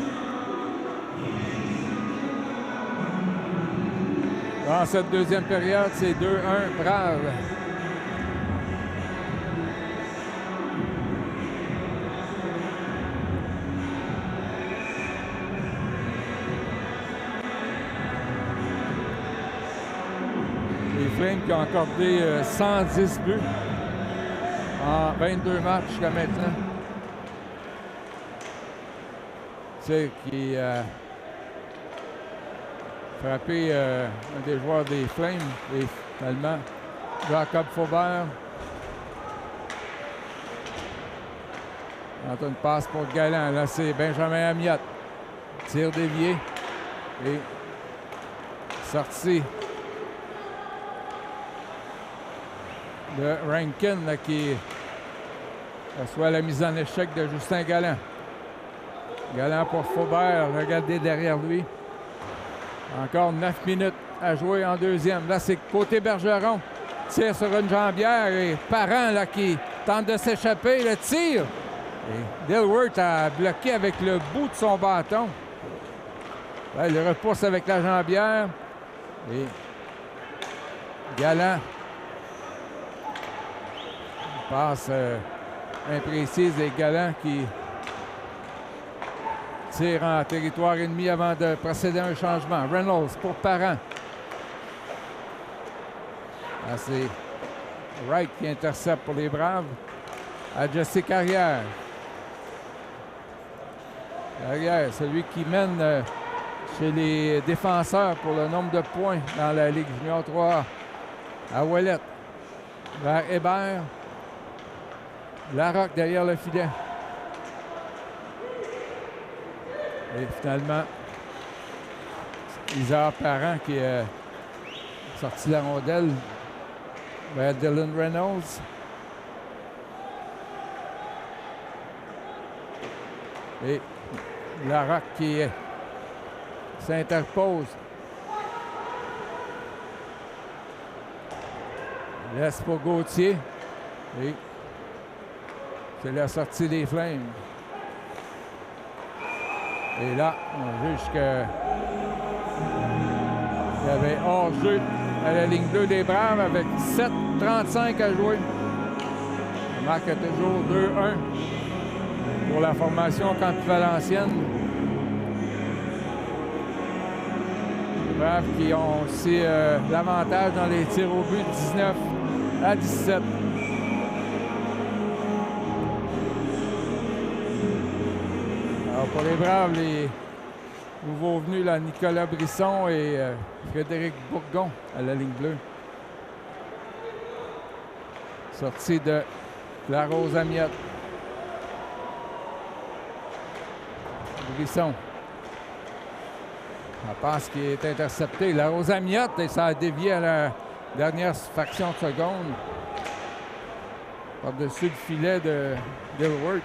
[SPEAKER 8] Dans cette deuxième période, c'est 2-1 Braves. Les Flames qui ont accordé 110 buts en 22 matchs jusqu'à maintenant. C'est qui a frappé un des joueurs des Flames, et finalement Jacob Faubert. On a une passe pour Galland. Là, c'est Benjamin Ammiotte. Tir dévié et sortie de Rankin là, qui reçoit la mise en échec de Justin Galland. Galland pour Faubert, regardez derrière lui. Encore 9 minutes à jouer en deuxième. Là, c'est côté Bergeron. Tire sur une jambière et Parent là, qui tente de s'échapper. Le tir. Et Dilworth a bloqué avec le bout de son bâton. Là, il repousse avec la jambière. Et Galland. Passe imprécise et Galland qui tire en territoire ennemi avant de procéder à un changement. Reynolds pour Parent. Là, c'est Wright qui intercepte pour les Braves. À Jesse Carrière. Carrière, celui qui mène chez les défenseurs pour le nombre de points dans la Ligue junior 3. À Ouellette. Vers Hébert. Larocque derrière le filet. Et finalement, Isaac Parent qui a sorti la rondelle vers Dylan Reynolds. Et Larocque qui s'interpose. Laisse pour Gauthier. Et c'est la sortie des Flames. Et là, on juge qu'il y avait hors-jeu à la ligne bleue des Braves avec 7:35 à jouer. Le marque est toujours 2-1 pour la formation Campus-Valenciennes. Les Braves qui ont aussi l'avantage dans les tirs au but, 19-17. Pour les Braves, les nouveaux venus, là, Nicolas Brisson et Frédéric Bourgon à la ligne bleue. Sortie de Larose Ammiotte. Brisson. La passe qui est interceptée. Larose Ammiotte, et ça a dévié à la dernière fraction de seconde. Par-dessus le filet de Dilworth.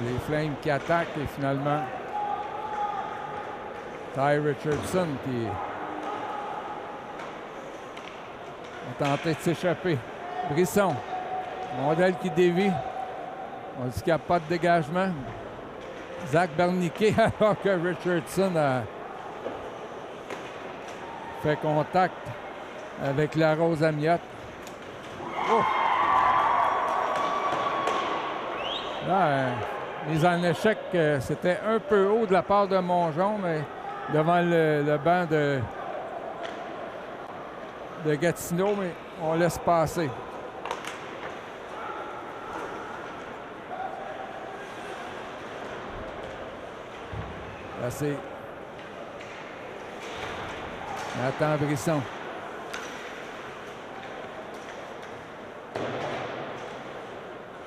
[SPEAKER 8] Les Flames qui attaquent et finalement Ty Richardson qui a tenté de s'échapper. Brisson, rondelle qui dévie. On dit qu'il n'y a pas de dégagement. Zach Berniquet alors que Richardson a fait contact avec Larose Ammiotte. Oh! Là, mise en échec, c'était un peu haut de la part de Mongeon, mais devant le banc de Gatineau, mais on laisse passer. Là, c'est Nathan Brisson.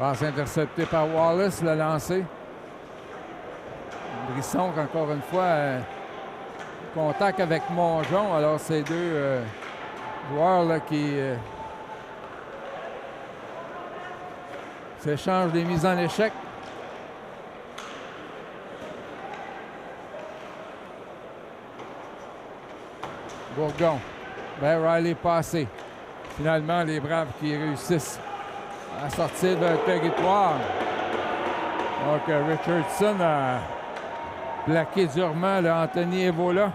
[SPEAKER 8] Passe interceptée par Wallace, le lancer. Brisson, encore une fois, contact avec Mongeon. Alors, ces deux joueurs là, qui s'échangent des mises en échec. Bourgon. Ben Riley passé. Finalement, les Braves qui réussissent à sortir de territoire. Donc, Richardson a plaqué durement le Anthony Evola.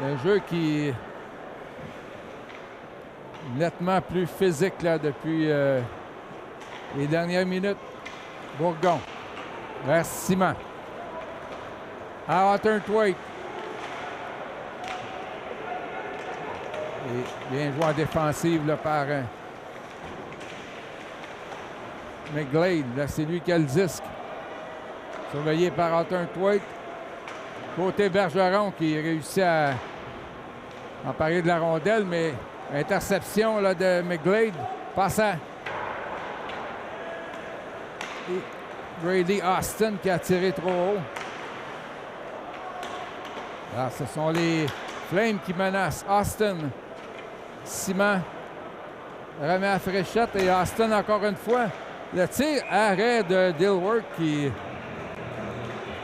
[SPEAKER 8] Un jeu qui est nettement plus physique là, depuis les dernières minutes. Bourgon. Vers Simon. À Hutton-Thwaite. Et bien joué en défensive là, par McGlade. Là, c'est lui qui a le disque. Surveillé par Hutton-Thwaite. Côté Bergeron qui réussit à emparer de la rondelle, mais interception là, de McGlade. Passant. Et Brady Austin qui a tiré trop haut. Alors, ce sont les Flames qui menacent. Austin. Simon remet à fréchette et Austin encore une fois. Le tir arrêt de Dilworth qui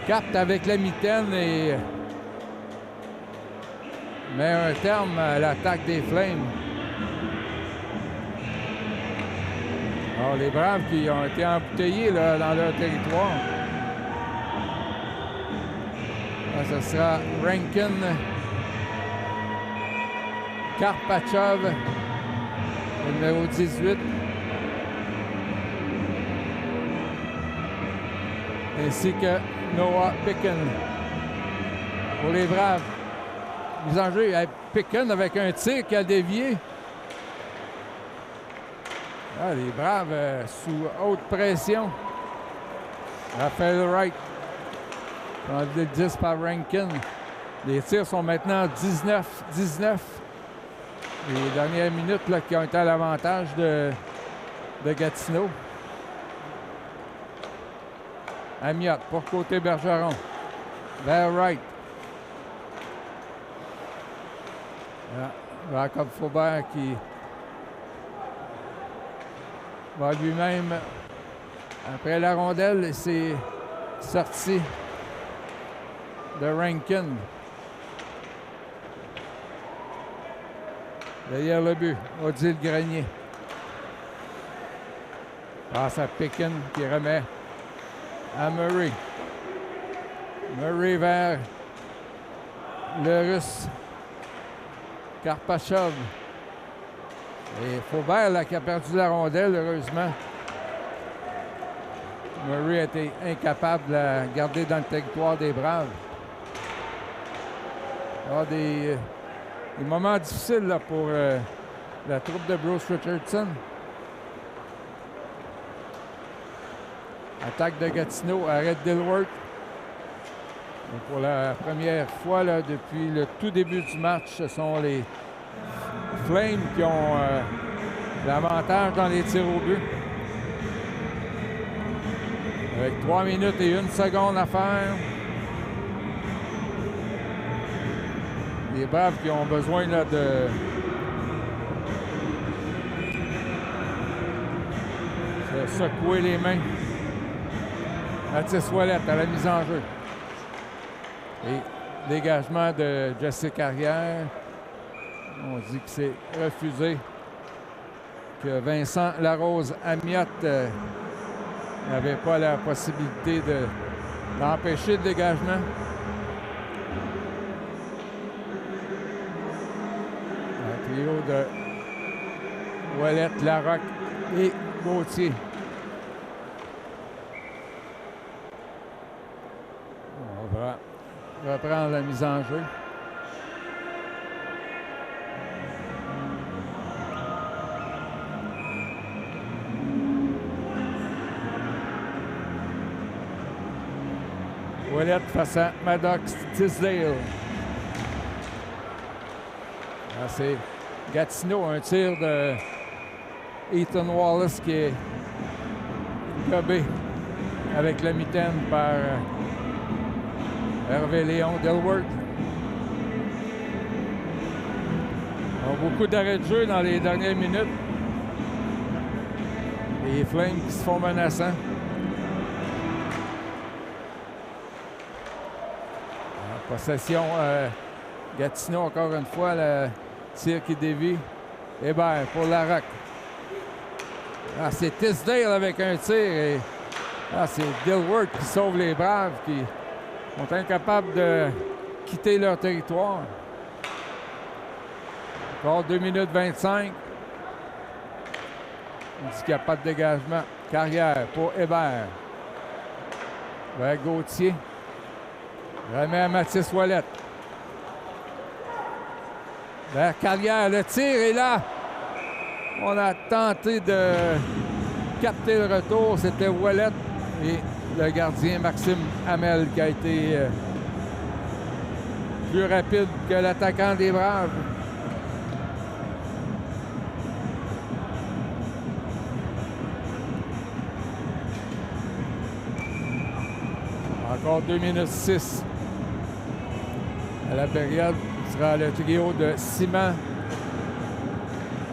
[SPEAKER 8] capte avec la mitaine et met un terme à l'attaque des Flames. Alors, les Braves qui ont été embouteillés là, dans leur territoire. Là, ce sera Rankin, Karpachov, le numéro 18. Ainsi que Noah Picken. Pour les Braves. Mise en jeu à Picken avec un tir qui a dévié. Ah, les Braves sous haute pression. Raphael Wright. Enlevé le 10 par Rankin. Les tirs sont maintenant 19-19. Les dernières minutes là, qui ont été à l'avantage de Gatineau. Amiot pour côté Bergeron. Vers Wright. Jacob Faubert qui va lui-même après la rondelle et c'est sorti de Rankin. Derrière le but, Odile Grenier. Passe à Picken qui remet à Murray. Murray vers le Russe. Karpachov. Et Faubert là, qui a perdu la rondelle, heureusement. Murray a été incapable de la garder dans le territoire des Braves. Alors, des moments difficiles là, pour la troupe de Bruce Richardson. Attaque de Gatineau, arrête Dilworth. Et pour la première fois là, depuis le tout début du match, ce sont les Flames qui ont l'avantage dans les tirs au but. Avec 3 minutes et 1 seconde à faire. Les Braves qui ont besoin là, de se secouer les mains. Mathis Ouellette à la mise en jeu. Et dégagement de Jesse Carrière. On dit que c'est refusé. Que Vincent Larose-Amiot n'avait pas la possibilité d'empêcher le dégagement. Un trio de Ouellette, Larocque et Gauthier. On va reprendre la mise en jeu. Ouellette face à Maddox Tisdale. Là, c'est Gatineau, un tir de Ethan Wallace qui est gobé avec la mitaine par Hervé Léon Dilworth. Beaucoup d'arrêts de jeu dans les dernières minutes. Les Flames qui se font menaçants. En possession, Gatineau encore une fois, le tir qui dévie. Hébert pour Larocque. Ah, c'est Tisdale avec un tir. Et c'est Dilworth qui sauve les Braves qui sont incapables de quitter leur territoire. Encore 2 minutes 25. On dit qu'il n'y a pas de dégagement. Carrière pour Hébert. Vers Gauthier. Remet à Mathis Ouellette. Vers Carrière, le tir est là. On a tenté de capter le retour. C'était Ouellette et le gardien Maxime Hamel qui a été plus rapide que l'attaquant des Braves. Encore 2 minutes 6. À la période, ce sera le trio de Simon,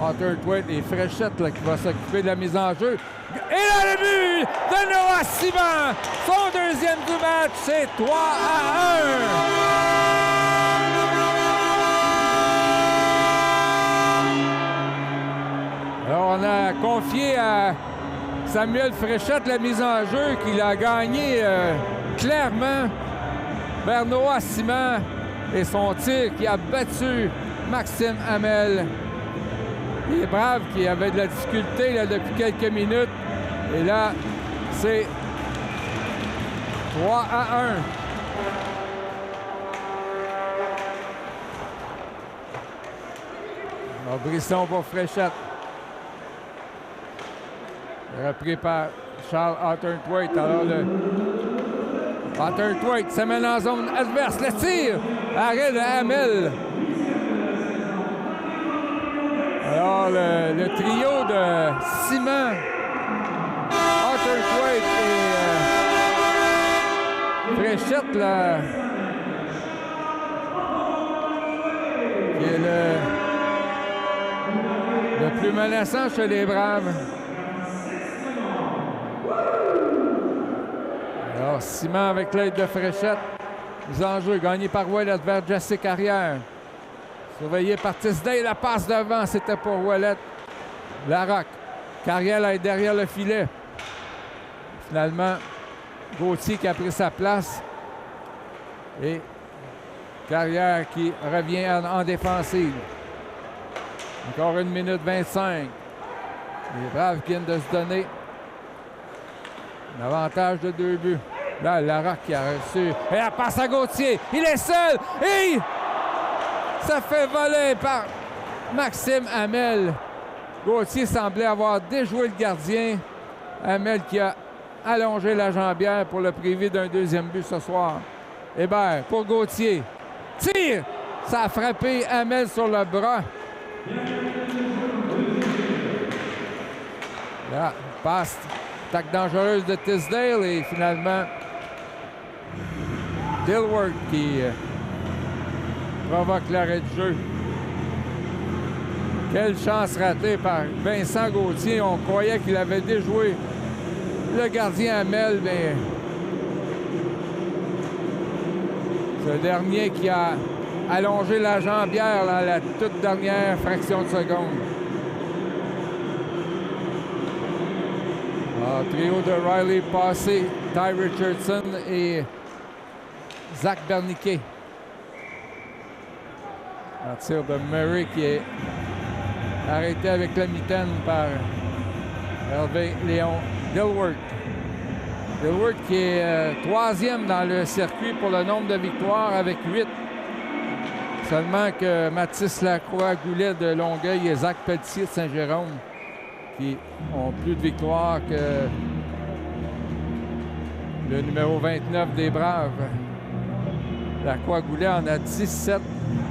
[SPEAKER 8] Arthur-Thwaite et Fréchette là, qui va s'occuper de la mise en jeu. Et là, le but de Noah Simon! Son deuxième du match, c'est 3-1! Alors, on a confié à Samuel Fréchette la mise en jeu qu'il a gagné clairement vers Noah Simon et son tir qui a battu Maxime Hamel. Les Braves qui avaient de la difficulté là, depuis quelques minutes. Et là, c'est 3-1. Brisson pour Fréchette. Repris par Charles Arthur-Thwaite. Alors le Arthur-Thwaite se mène en zone adverse. Le tir! Arrêt de Hamel. Alors le trio de Simon, Arthur-Thwaite et Fréchette, là, qui est le plus menaçant chez les Braves. Alors, Simon avec l'aide de Fréchette. Mise en jeu, gagné par Ouellette vers Jesse Carrière. Surveillé par Tisdale, la passe devant, c'était pour Ouellette. Larocque. Carrière est derrière le filet. Finalement, Gauthier qui a pris sa place. Et Carrière qui revient en défensive. Encore 1 minute 25. Les Braves qui viennent de se donner un avantage de 2 buts. Là, Larocque qui a reçu. Et la passe à Gauthier. Il est seul. Et ça fait voler par Maxime Hamel. Gauthier semblait avoir déjoué le gardien. Hamel qui a allongé la jambière pour le priver d'un deuxième but ce soir. Hébert pour Gauthier. Tire! Ça a frappé Hamel sur le bras. Là, passe. Attaque dangereuse de Tisdale et finalement Dilworth qui provoque l'arrêt de jeu. Quelle chance ratée par Vincent Gauthier. On croyait qu'il avait déjoué le gardien Hamel, mais ce dernier qui a allongé la jambière dans la toute dernière fraction de seconde. Trio de Riley Passé, Ty Richardson et Zach Berniquet. Un tir de Murray qui est arrêté avec la mitaine par Hervé Léon Dilworth. Dilworth qui est 3e dans le circuit pour le nombre de victoires avec 8. Seulement que Mathis Lacroix-Goulet de Longueuil et Zach Pelletier de Saint-Jérôme qui ont plus de victoires que le numéro 29 des Braves. Lacroix-Goulet en a 17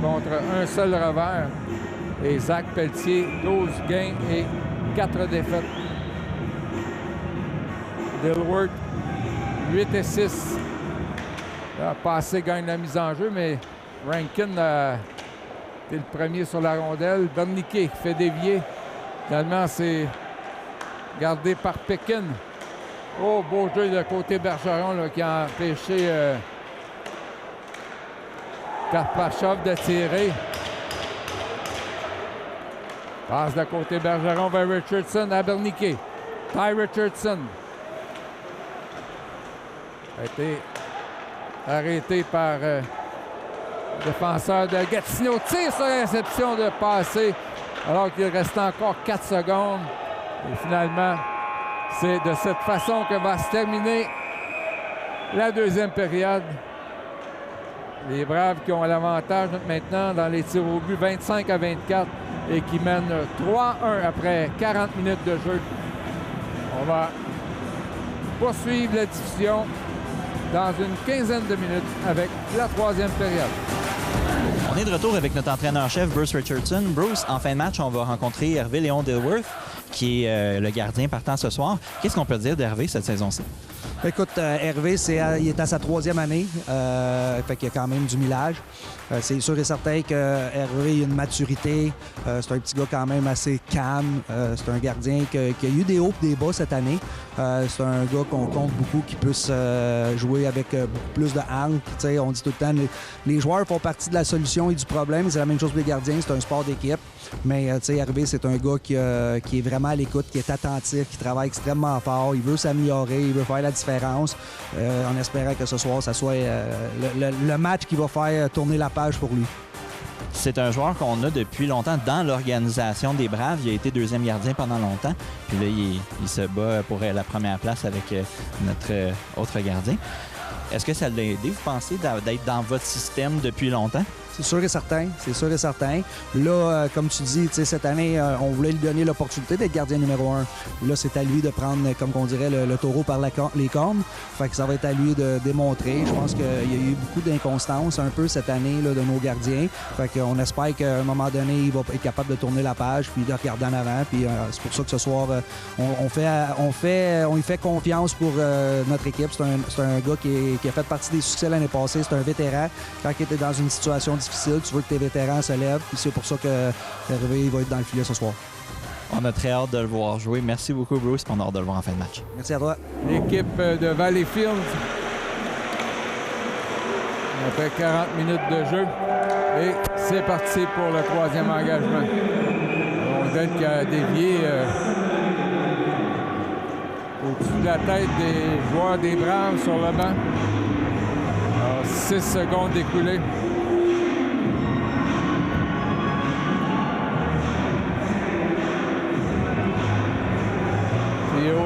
[SPEAKER 8] contre un seul revers. Et Zach Pelletier, 12 gains et 4 défaites. Dilworth, 8-6. Passé gagne la mise en jeu, mais Rankin a été le premier sur la rondelle. Berniquet qui fait dévier. Finalement, c'est gardé par Pekin. Oh, beau jeu de côté Bergeron là, qui a empêché Karpachov de tirer. Passe de côté Bergeron vers Richardson à Berniquet. Ty Richardson a été arrêté par le défenseur de Gatineau. Tire sur la réception de passer alors qu'il restait encore 4 secondes. Et finalement, c'est de cette façon que va se terminer la deuxième période. Les Braves qui ont l'avantage maintenant dans les tirs au but 25-24 et qui mènent 3-1 après 40 minutes de jeu. On va poursuivre la diffusion dans une quinzaine de minutes avec la troisième période.
[SPEAKER 1] On est de retour avec notre entraîneur-chef Bruce Richardson. Bruce, en fin de match, on va rencontrer Hervé Léon Dilworth, qui est le gardien partant ce soir. Qu'est-ce qu'on peut dire d'Hervé cette saison-ci?
[SPEAKER 4] Écoute, Hervé, il est à sa 3e année. Fait qu'il y a quand même du millage. C'est sûr et certain que Hervé a une maturité. C'est un petit gars quand même assez calme. C'est un gardien qui a eu des hauts et des bas cette année. C'est un gars qu'on compte beaucoup qui puisse jouer avec beaucoup plus de hank. On dit tout le temps, les joueurs font partie de la solution et du problème. C'est la même chose pour les gardiens. C'est un sport d'équipe. Mais Hervé, c'est un gars qui est vraiment à l'écoute, qui est attentif, qui travaille extrêmement fort. Il veut s'améliorer, il veut faire la différence. En espérant que ce soir, ça soit le match qui va faire tourner la page pour lui.
[SPEAKER 1] C'est un joueur qu'on a depuis longtemps dans l'organisation des Braves. Il a été deuxième gardien pendant longtemps. Puis là, il se bat pour la première place avec notre autre gardien. Est-ce que ça l'a aidé, vous pensez, d'être dans votre système depuis longtemps?
[SPEAKER 4] C'est sûr et certain, c'est sûr et certain. Là, comme tu dis, cette année, on voulait lui donner l'opportunité d'être gardien numéro 1. Là, c'est à lui de prendre, comme on dirait, le taureau par les cornes. Fait que ça va être à lui de démontrer. Je pense qu'il y a eu beaucoup d'inconstance un peu cette année là, de nos gardiens. Fait qu'on espère qu'à un moment donné, il va être capable de tourner la page puis de regarder en avant. Puis c'est pour ça que ce soir, on lui fait confiance pour notre équipe. C'est un gars qui a fait partie des succès l'année passée. C'est un vétéran. Quand il était dans une situation difficile, tu veux que tes vétérans se lèvent. Puis c'est pour ça que Hervé va être dans le filet ce soir.
[SPEAKER 1] On a très hâte de le voir jouer. Merci beaucoup, Bruce. On a hâte de le voir en fin de match.
[SPEAKER 4] Merci à toi.
[SPEAKER 8] L'équipe de Valleyfield, après 40 minutes de jeu. Et c'est parti pour le troisième engagement. Rondelle qui a dévié au-dessus de la tête des joueurs des Braves sur le banc. Alors, 6 secondes écoulées.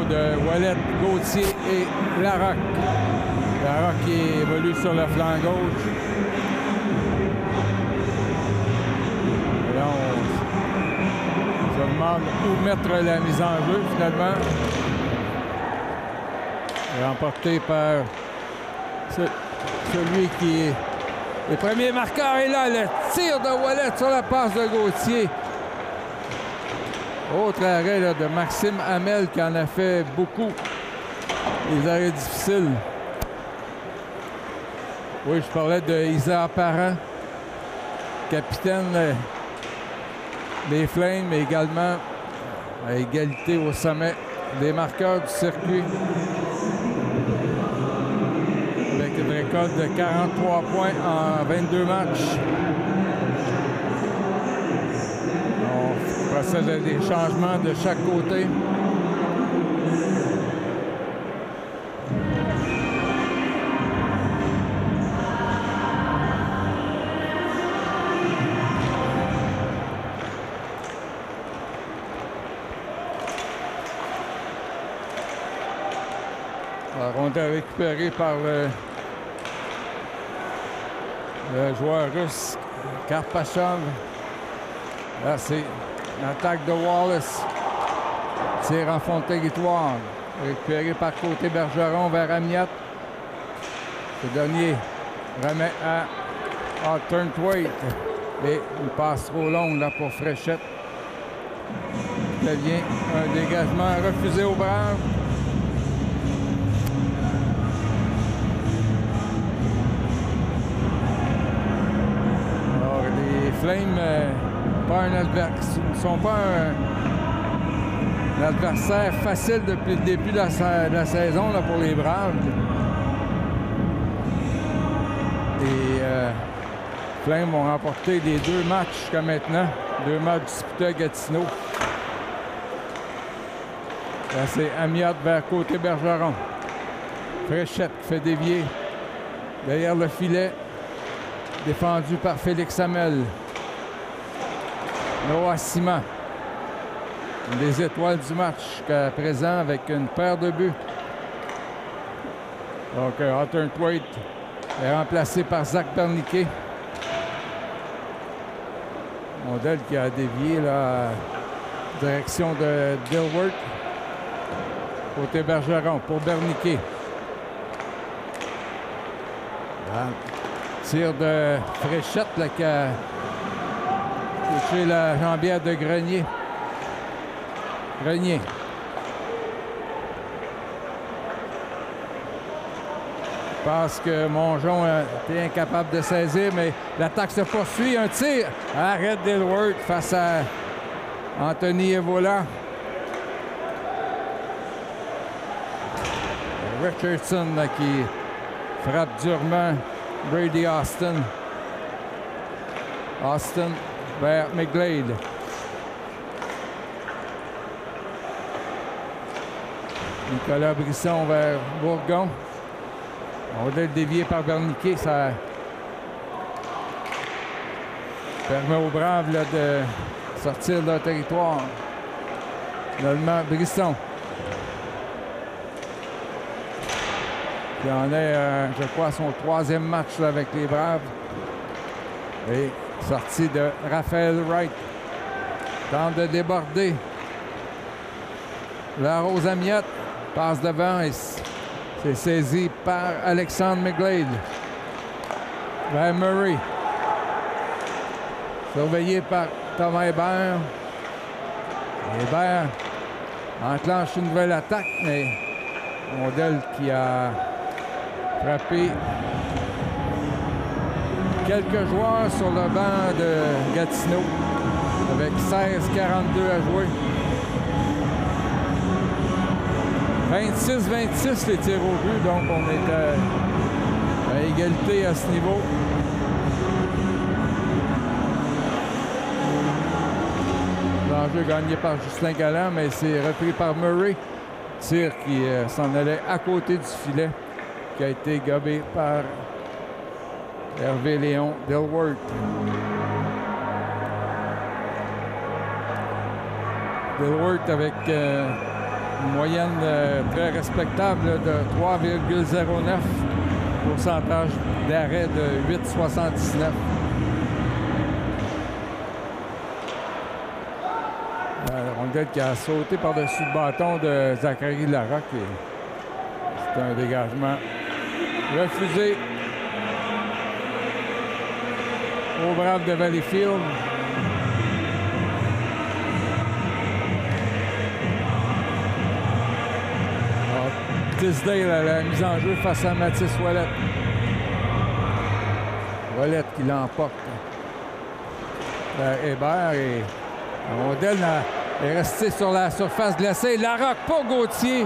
[SPEAKER 8] De Ouellet, Gauthier et Larocque. Larocque qui évolue sur le flanc gauche. Et là, on se demande où mettre la mise en jeu, finalement. Remporté par celui qui est le premier marqueur. Et là, le tir de Ouellet sur la passe de Gauthier. Autre arrêt là, de Maxime Hamel qui en a fait beaucoup. Des arrêts difficiles. Oui, je parlais de Isaac Parent, capitaine des Flames, mais également à égalité au sommet des marqueurs du circuit. Avec une récolte de 43 points en 22 matchs. On procède à des changements de chaque côté. La rondelle récupérée par le joueur russe Karpachov. Là, c'est l'attaque de Wallace. Tir en fond de territoire. Récupéré par côté Bergeron vers Amiette. Ce dernier remet à Turnthwaite. Et une passe trop longue là pour Fréchette. Ça devient un dégagement refusé aux Braves. Flames ne sont pas un adversaire facile depuis le début de la saison là, pour les Braves. Et Flames ont remporté les 2 matchs jusqu'à maintenant. 2 matchs disputés à Gatineau. Là, c'est Amiot vers côté Bergeron. Fréchette qui fait dévier derrière le filet. Défendu par Félix Hamel. Noah Simon. Une des étoiles du match jusqu'à présent avec une paire de buts. Donc, Hunter Thwaite est remplacé par Zach Berniquet. Mondel qui a dévié la direction de Dilworth. Côté Bergeron pour Berniquet. Tir de Fréchette là, qui a touché la jambière de Grenier. Grenier. Je pense que Mongeon était incapable de saisir, mais l'attaque se poursuit. Un tir. Arrête Dilworth face à Anthony Evola. Richardson là, qui frappe durement Brady Austin. Austin vers McGlade. Nicolas Brisson vers Bourgon. On va le dévier par Berniquet. Ça permet aux Braves là, de sortir de leur territoire. Finalement, Brisson. Il en est, je crois, son 3e match là, avec les Braves. Et sortie de Raphaël Wright. Tente de déborder. La Rose Amiot passe devant et c'est saisi par Alexandre McGlade. Vers Murray. Surveillé par Thomas Hébert. Hébert enclenche une nouvelle attaque, mais Mondel qui a frappé quelques joueurs sur le banc de Gatineau avec 16-42 à jouer. 26-26 les tirs au but, donc on est à égalité à ce niveau. L'enjeu gagné par Justin Galland, mais c'est repris par Murray. Tir qui s'en allait à côté du filet, qui a été gobé par Hervé Léon Dilworth. Dilworth avec une moyenne très respectable là, de 3,09, pourcentage d'arrêt de 8,79. Rondel qui a sauté par-dessus le bâton de Zachary Larocque. C'est un dégagement refusé au Braves de Valleyfield. Tisdale à la mise en jeu face à Mathis Ouellette. Ouellette qui l'emporte. Hébert et Rondel est resté sur la surface glacée. Larocque pour Gauthier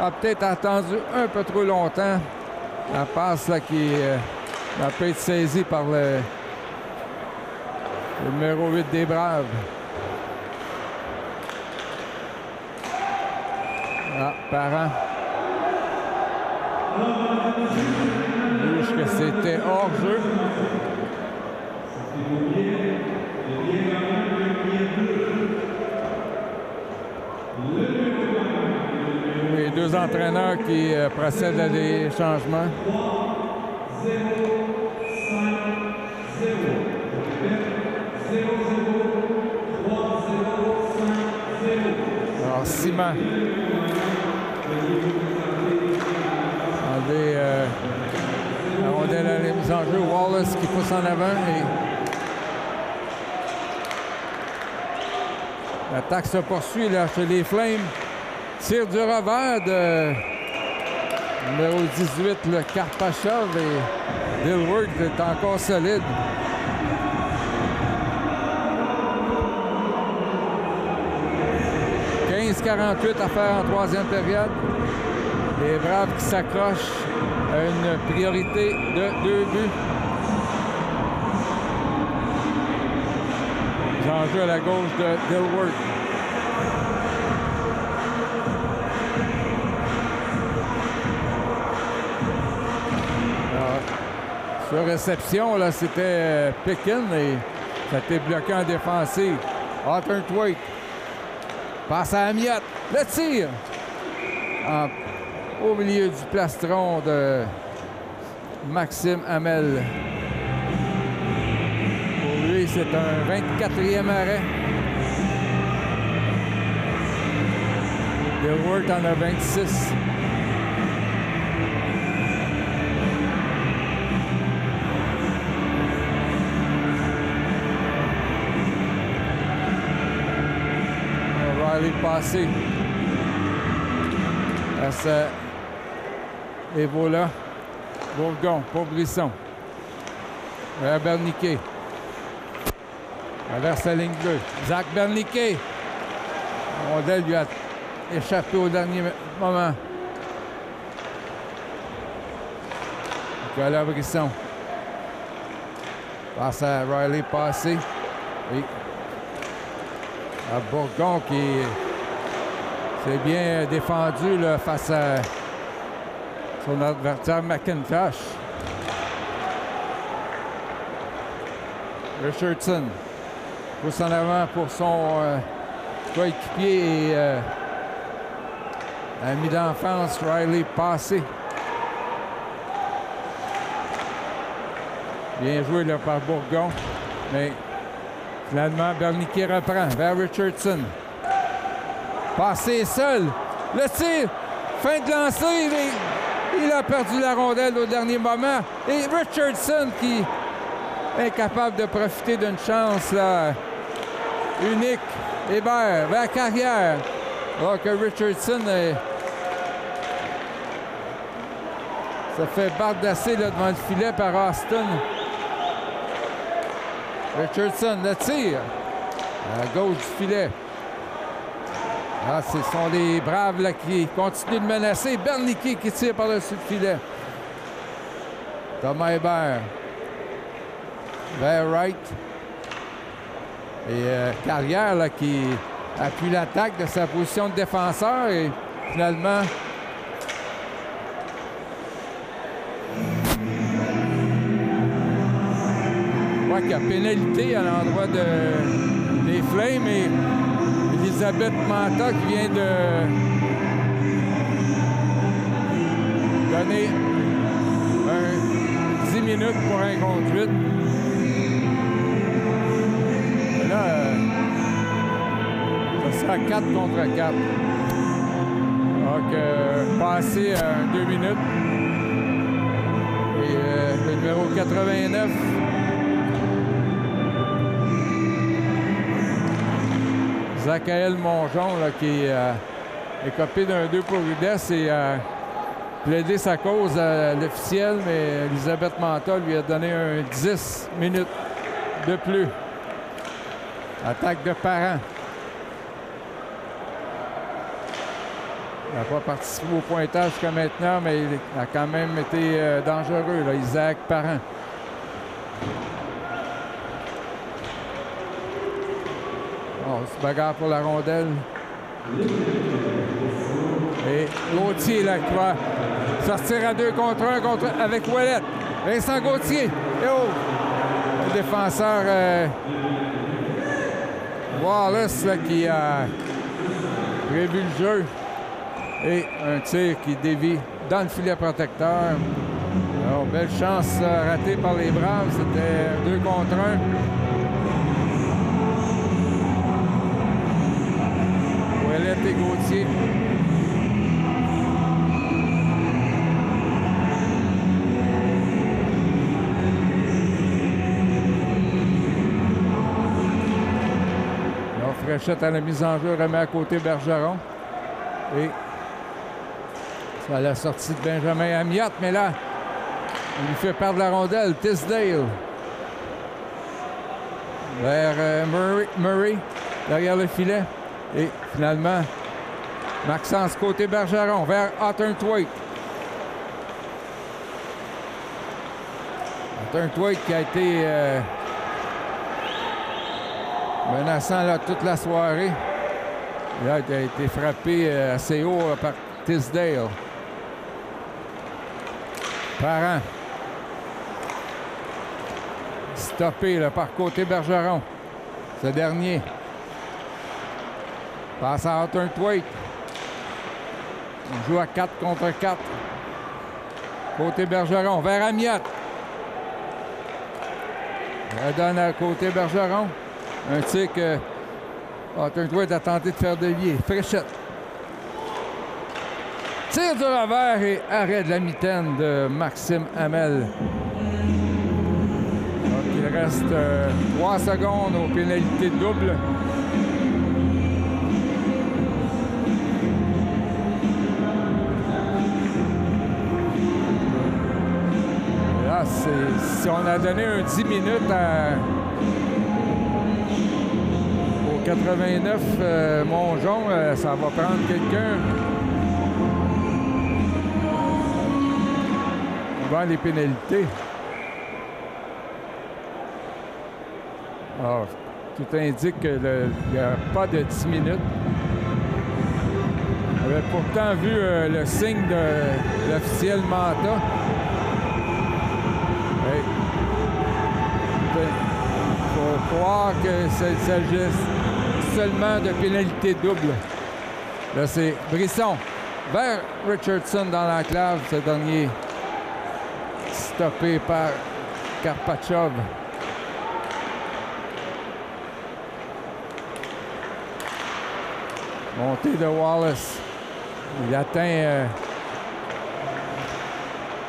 [SPEAKER 8] a peut-être attendu un peu trop longtemps. La passe là, qui a pu être saisie par le numéro 8 des Braves. Ah, Parent. Bouge que c'était hors jeu. Les deux entraîneurs qui procèdent à des changements. Alors, Simon. La rondelle à la mise en jeu. Wallace qui pousse en avant et l'attaque se poursuit là chez les Flames. Tire du revers de numéro 18, le Karpachov, et Dilworth est encore solide. 2:48 à faire en troisième période. Les Braves qui s'accrochent à une priorité de 2 buts. Ils en jouent à la gauche de Dilworth. Sur réception, là, c'était Pekin et ça a été bloqué en défensive. Hawthorne-Thwaite passe à Amiot. Le tir au milieu du plastron de Maxime Hamel. Pour lui, c'est un 24e arrêt. Dilworth en a 26. Passé à ce Evola. Bourgon pour Brisson. Vers Berniquet. Traverse la ligne bleue. Zach Berniquet. Rondelle lui a échappé au dernier moment. Nicolas Brisson. Passe à Riley Passé. Et à Bourgon qui s'est bien défendu là, face à son adversaire McIntosh. Richardson pousse en avant pour son coéquipier et ami d'enfance Riley Passé. Bien joué là, par Bourgon, mais finalement, Berniquet reprend vers Richardson. Passé seul. Le tir. Fin de lancer. Il a perdu la rondelle au dernier moment. Et Richardson qui est incapable de profiter d'une chance là, unique. Hébert vers Carrière. Alors que Richardson se fait bardasser là, devant le filet par Austin. Richardson, le tir à gauche du filet. Ah, ce sont les Braves là, qui continuent de menacer. Berniquet qui tire par-dessus le filet. Thomas Hébert vers Wright. Et Carrière là, qui appuie l'attaque de sa position de défenseur. Et finalement, qu'il y a pénalité à l'endroit des Flames et Elisabeth Manta qui vient de donner 10 minutes pour un conduite. Et là, ça sera 4 contre 4. Donc, passer à 2 minutes. Et le numéro 89. Zachaël Mongeon, là, qui est copé d'un 2 pour Rudess et a plaidé sa cause à l'officiel, mais Elisabeth Manta lui a donné un 10 minutes de plus. Attaque de Parent. Il n'a pas participé au pointage jusqu'à maintenant, mais il a quand même été dangereux, là, Isaac Parent. On se bagarre pour la rondelle. Et Gauthier, là, qui va sortir à 2 contre 1 avec Ouellette. Vincent Gauthier. Et oh! Le défenseur Wallace, là, qui a prévu le jeu. Et un tir qui dévie dans le filet protecteur. Alors, belle chance ratée par les Braves. C'était 2 contre 1. Et Gauthier. Alors, Fréchette à la mise en jeu remet à côté Bergeron. Et c'est à la sortie de Benjamin Amiot, mais là, il lui fait perdre la rondelle. Tisdale. Vers Murray, derrière le filet. Et finalement, Maxence côté Bergeron vers Hutton-Thwaite. Hutton-Thwaite qui a été menaçant là, toute la soirée. Là, il a été frappé assez haut par Tisdale. Parent. Stoppé là, par côté Bergeron. Ce dernier. Passe à Hutton-Thwaite. On joue à 4 contre 4. Côté Bergeron vers Amiot. Redonne à côté Bergeron. Un tir que Hutton-Thwaite a tenté de faire dévier. Fréchette. Tir du revers et arrêt de la mitaine de Maxime Hamel. Donc il reste 3 secondes aux pénalités doubles. Là, si on a donné un 10 minutes au 89 Mongeon, ça va prendre quelqu'un. Devant les pénalités. Alors, tout indique qu'il n'y a pas de 10 minutes. On avait pourtant vu le signe de l'officiel Manta. Il faut croire que c'est seulement de pénalité double. Là, c'est Brisson vers Richardson dans l'enclave. Ce dernier stoppé par Karpachov. Montée de Wallace. Il atteint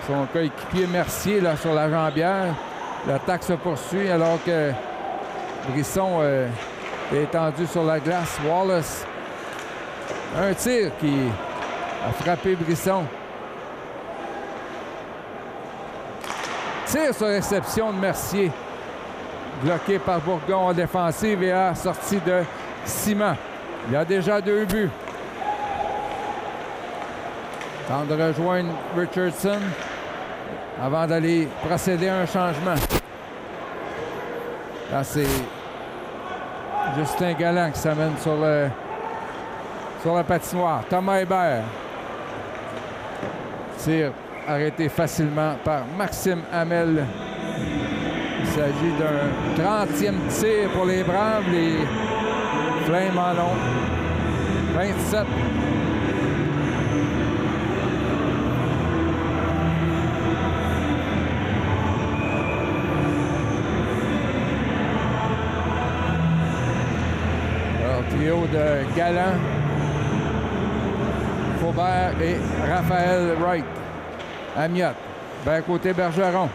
[SPEAKER 8] son coéquipier Mercier là, sur la jambière. L'attaque se poursuit alors que Brisson est étendu sur la glace. Wallace. Un tir qui a frappé Brisson. Tir sur réception de Mercier. Bloqué par Bourgon en défensive et à sortie de Simon. Il y a déjà 2 buts. Tente de rejoindre Richardson avant d'aller procéder à un changement. Là, c'est Justin Galland qui s'amène sur la patinoire. Thomas Hébert. Tir arrêté facilement par Maxime Hamel. Il s'agit d'un 30e tir pour les Braves. Les Flames en ont 27. Alors, trio de Galland, Faubert et Raphaël Wright. Amiot, vers côté Bergeron.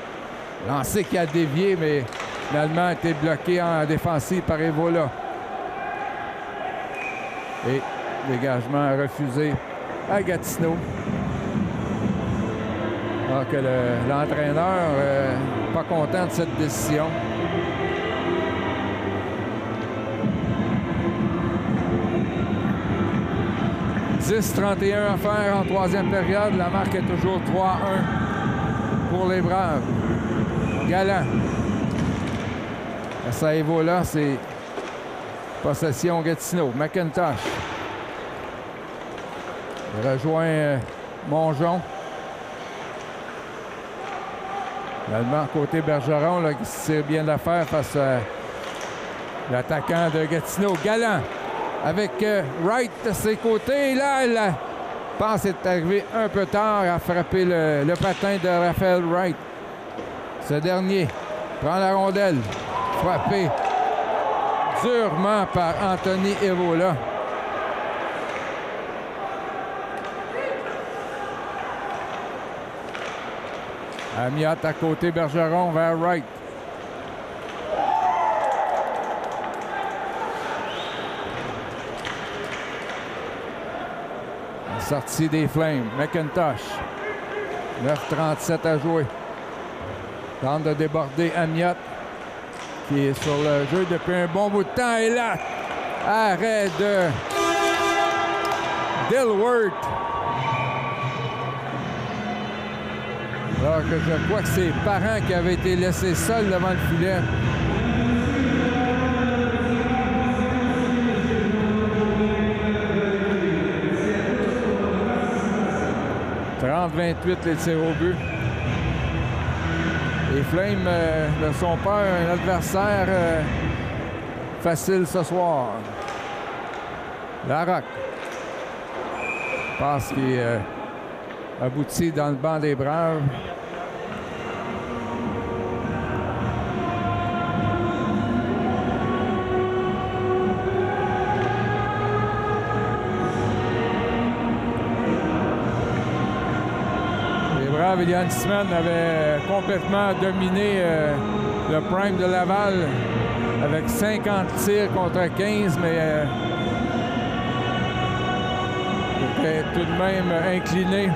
[SPEAKER 8] Lancé qui a dévié, mais finalement a été bloqué en défensive par Evola. Et dégagement refusé à Gatineau. Alors que l'entraîneur n'est pas content de cette décision. « 10-31 à faire en 3e période. La marque est toujours 3-1 pour les Braves. Galland. Ça évolue là, c'est possession Gatineau. McIntosh. Il rejoint Mongeon. Finalement, côté Bergeron, là, qui se tire bien d'affaire face à l'attaquant de Gatineau. Galland avec Wright de ses côtés. Et là, la passe est arrivée un peu tard à frapper le patin de Raphaël Wright. Ce dernier prend la rondelle. Frappé durement par Anthony Evola. Amiot à côté Bergeron vers Wright. Sortie des Flames. McIntosh. 9:37 à jouer. Tente de déborder Amiot, qui est sur le jeu depuis un bon bout de temps. Et là, arrêt de Dilworth. Alors que je crois que c'est ses parents qui avaient été laissés seuls devant le filet. « 30-28 les tirs au but. Les Flames ne sont pas un adversaire facile ce soir. Larocque. Passe qui aboutit dans le banc des Braves. Yann Sman avait complètement dominé le prime de Laval avec 50 tirs contre 15, mais était tout de même incliné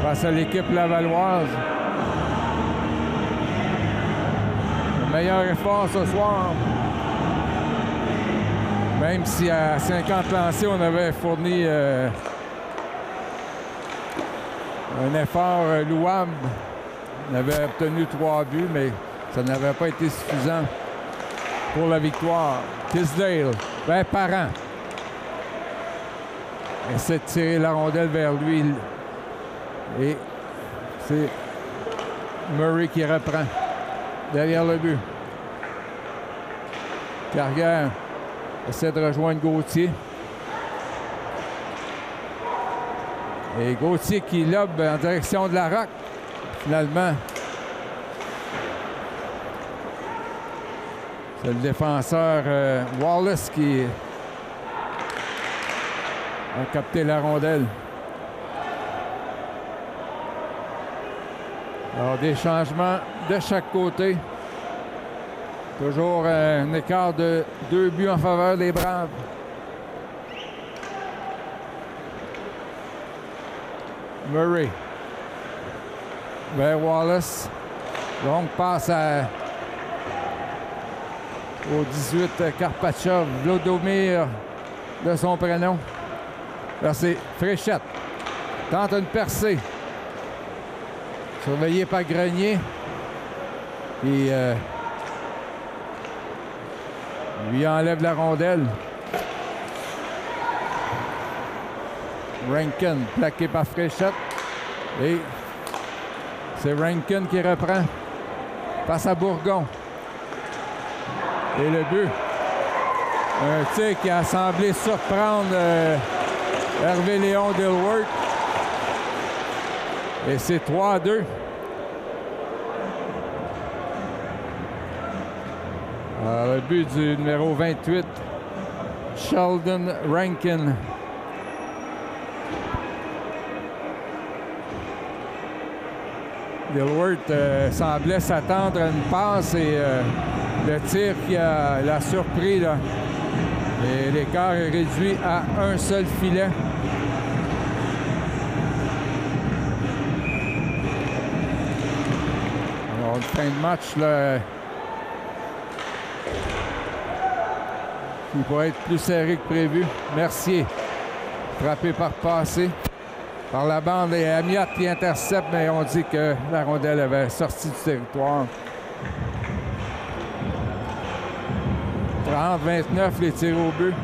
[SPEAKER 8] face à l'équipe lavalloise. Le meilleur effort ce soir, même si à 50 lancés, on avait fourni un effort louable. On avait obtenu 3 buts, mais ça n'avait pas été suffisant pour la victoire. Tisdale, Parent, essaie de tirer la rondelle vers lui. Et c'est Murray qui reprend derrière le but. Carrière essaie de rejoindre Gauthier. Et Gauthier qui lobe en direction de Larocque. Finalement, c'est le défenseur Wallace qui a capté la rondelle. Alors, des changements de chaque côté. Toujours un écart de 2 buts en faveur des Braves. Murray vers Wallace. Donc passe au 18 Karpatchev, Vlodomir de son prénom. Là, c'est Fréchette. Tente une percée. Surveillé par Grenier. Puis lui enlève la rondelle. Rankin, plaqué par Fréchette. Et c'est Rankin qui reprend face à Bourgon. Et le but. Un tir qui a semblé surprendre Hervé Léon Dilworth. Et c'est 3-2. Alors, le but du numéro 28, Sheldon Rankin. Dilworth semblait s'attendre à une passe et le tir qui l'a surpris. Là. Et l'écart est réduit à un seul filet. Alors, une fin de match là, qui pourrait être plus serré que prévu. Mercier, frappé par passé. Par la bande, et Amiot qui intercepte, mais on dit que la rondelle avait sorti du territoire. 30-29 les tirs au but.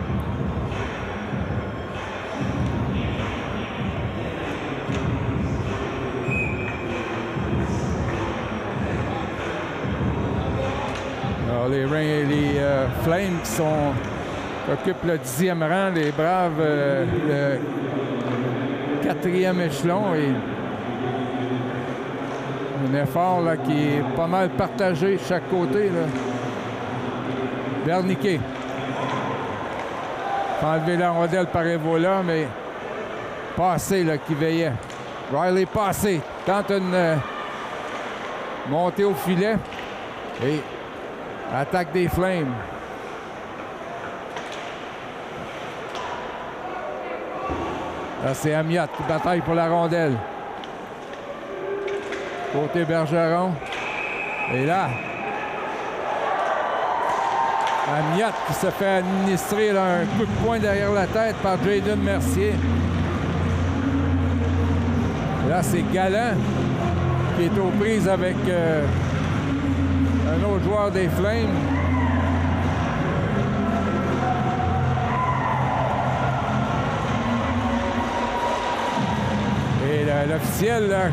[SPEAKER 8] Alors les Flames qui occupent le 10e rang, les Braves le 4e échelon, et un effort là, qui est pas mal partagé de chaque côté. Là. Berniquet. Enlevé la rondelle par Evola, mais Passé là, qui veillait. Riley Passé tente une montée au filet et attaque des Flames. Là, c'est Amiot qui bataille pour la rondelle. Côté Bergeron. Et là, Amiot qui se fait administrer là, un coup de poing derrière la tête par Jaden Mercier. Là, c'est Galland qui est aux prises avec un autre joueur des Flames. Et l'officiel là,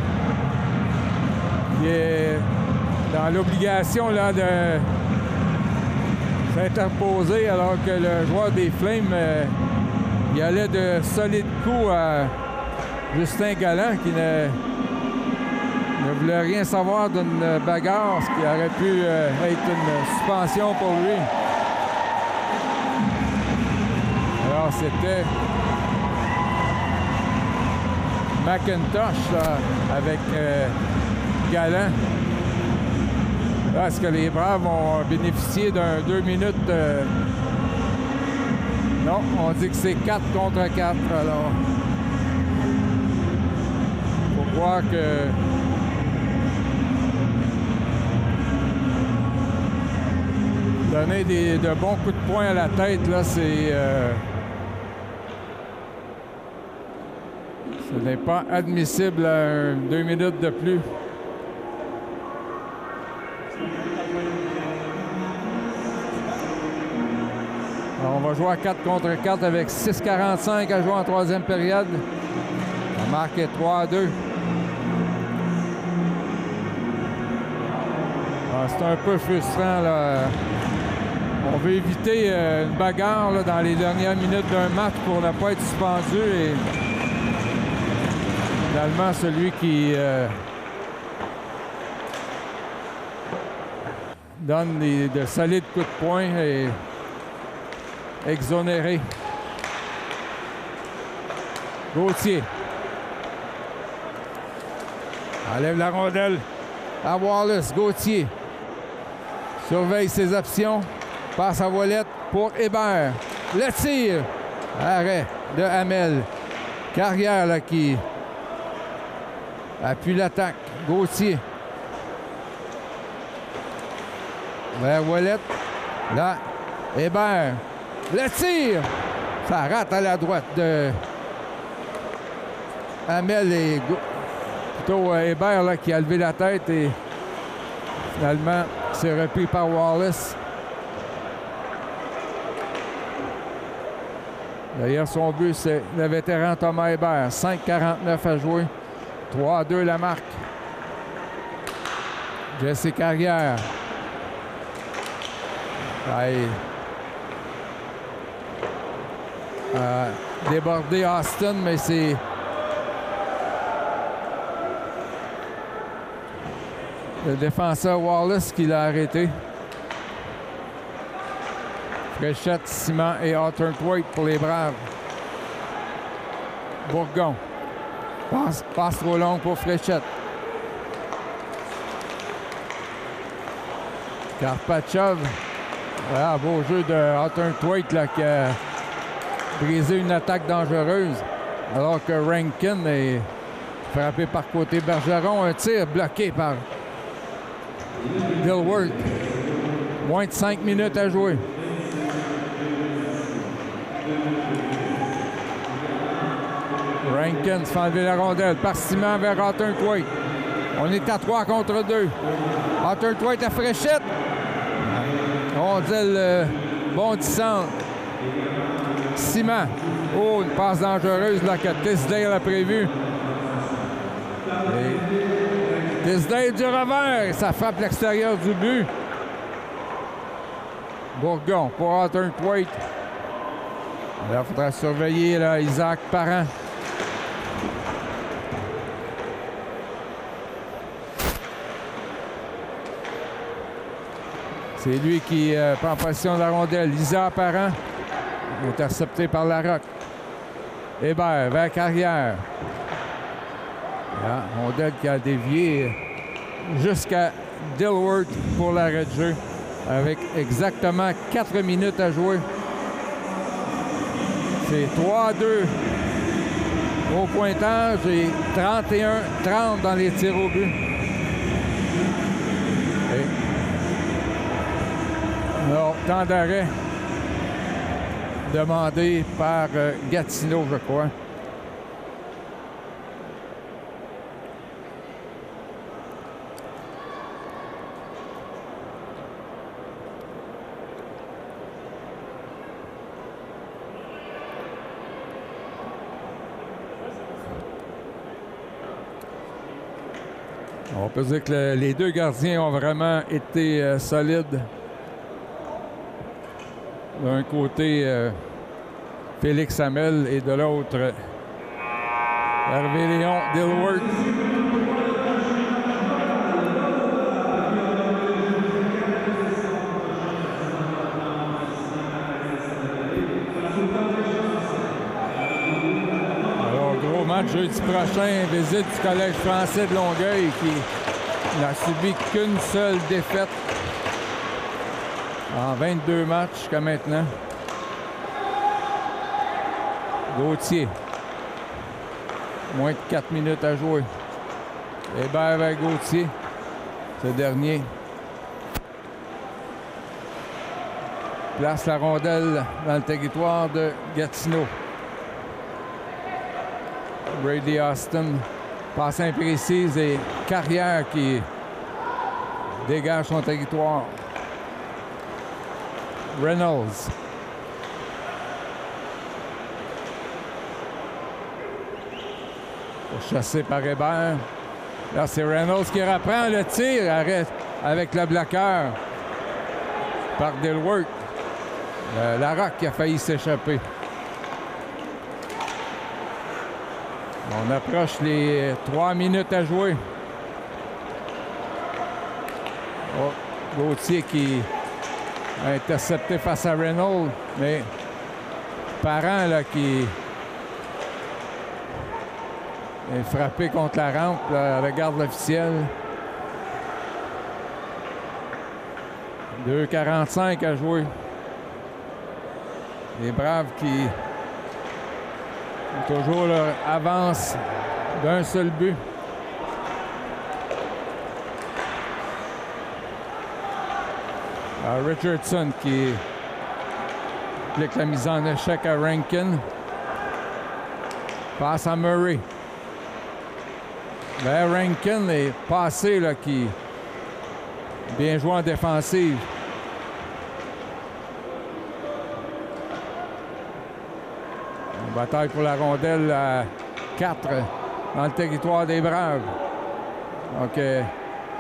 [SPEAKER 8] qui est dans l'obligation là, de s'interposer alors que le joueur des Flames il allait de solides coups à Justin Galland qui ne voulait rien savoir d'une bagarre, ce qui aurait pu être une suspension pour lui. Alors c'était McIntosh là, avec Galland. Là, est-ce que les Braves ont bénéficié d'un 2 minutes? Non, on dit que c'est 4 contre 4. Alors, il faut voir que donner de bons coups de poing à la tête, là, c'est... ce n'est pas admissible à 2 minutes de plus. Alors, on va jouer à 4 contre 4 avec 6,45 à jouer en troisième période. La marque est 3-2. C'est un peu frustrant, là. On veut éviter une bagarre là, dans les dernières minutes d'un match pour ne pas être suspendu. Et finalement, celui qui donne de solides coups de poing est exonéré. Gauthier enlève la rondelle à Wallace. Gauthier surveille ses options. Passe à Ouellette pour Hébert. Le tir. Arrêt de Hamel. Carrière là, qui appuie l'attaque. Gauthier. Vers Ouellette. Là, Hébert. Le tir. Ça rate à la droite de Hamel et plutôt Hébert là, qui a levé la tête et finalement c'est repris par Wallace. D'ailleurs, son but, c'est le vétéran Thomas Hébert. 5,49 à jouer. 3-2 la marque. Jesse Carrière. Débordé Austin, mais c'est le défenseur Wallace qui l'a arrêté. Fréchette, Simon et Arthur Thwaite pour les Braves. Bourgon. Passe trop long pour Fréchette. Karpatchev. Voilà, beau jeu de Arthur Thwaite là, qui a brisé une attaque dangereuse. Alors que Rankin est frappé par côté Bergeron. Un tir bloqué par Dilworth. Moins de 5 minutes à jouer. Rankin se fait enlever la rondelle par Simon vers Arthur Thwaite. On est à 3 contre 2. Arthur Thwaite à Fréchette. Rondelle bondissante. Simon. Oh, une passe dangereuse là que Tisdale a prévue. Tisdale du revers. Ça frappe l'extérieur du but. Bourgon pour Arthur Thwaite. Là, il faudra surveiller là, Isaac Parent. C'est lui qui prend possession de la rondelle. Isaac Parent, intercepté par Larocque. Hébert vers Carrière. Là, rondelle qui a dévié jusqu'à Dilworth pour l'arrêt de jeu. Avec exactement 4 minutes à jouer. C'est 3-2 au pointage et 31-30 dans les tirs au but. Alors, temps d'arrêt demandé par Gatineau, je crois. On peut dire que les deux gardiens ont vraiment été solides. D'un côté, Félix Hamel et de l'autre, Hervé Léon Dilworth. Alors, gros match jeudi prochain, visite du Collège français de Longueuil qui n'a subi qu'une seule défaite en 22 matchs jusqu'à maintenant. Gauthier. Moins de 4 minutes à jouer. Hébert avec Gauthier. Ce dernier place la rondelle dans le territoire de Gatineau. Brady Austin. Passe imprécise et Carrière qui dégage son territoire. Reynolds. Chassé par Hébert. Là, c'est Reynolds qui reprend le tir. Arrête avec le bloqueur par Dilworth. Larocque qui a failli s'échapper. On approche les 3 minutes à jouer. Oh, Gauthier qui a intercepté face à Reynolds, mais Parent là, qui est frappé contre la rampe, là, regarde l'officiel. 2:45 à jouer. Les Braves qui ont toujours leur avance d'un seul but. Richardson qui applique la mise en échec à Rankin. Passe à Murray. Ben, Rankin est passé là, qui bien joué en défensive. Une bataille pour la rondelle à 4 dans le territoire des Braves. Donc,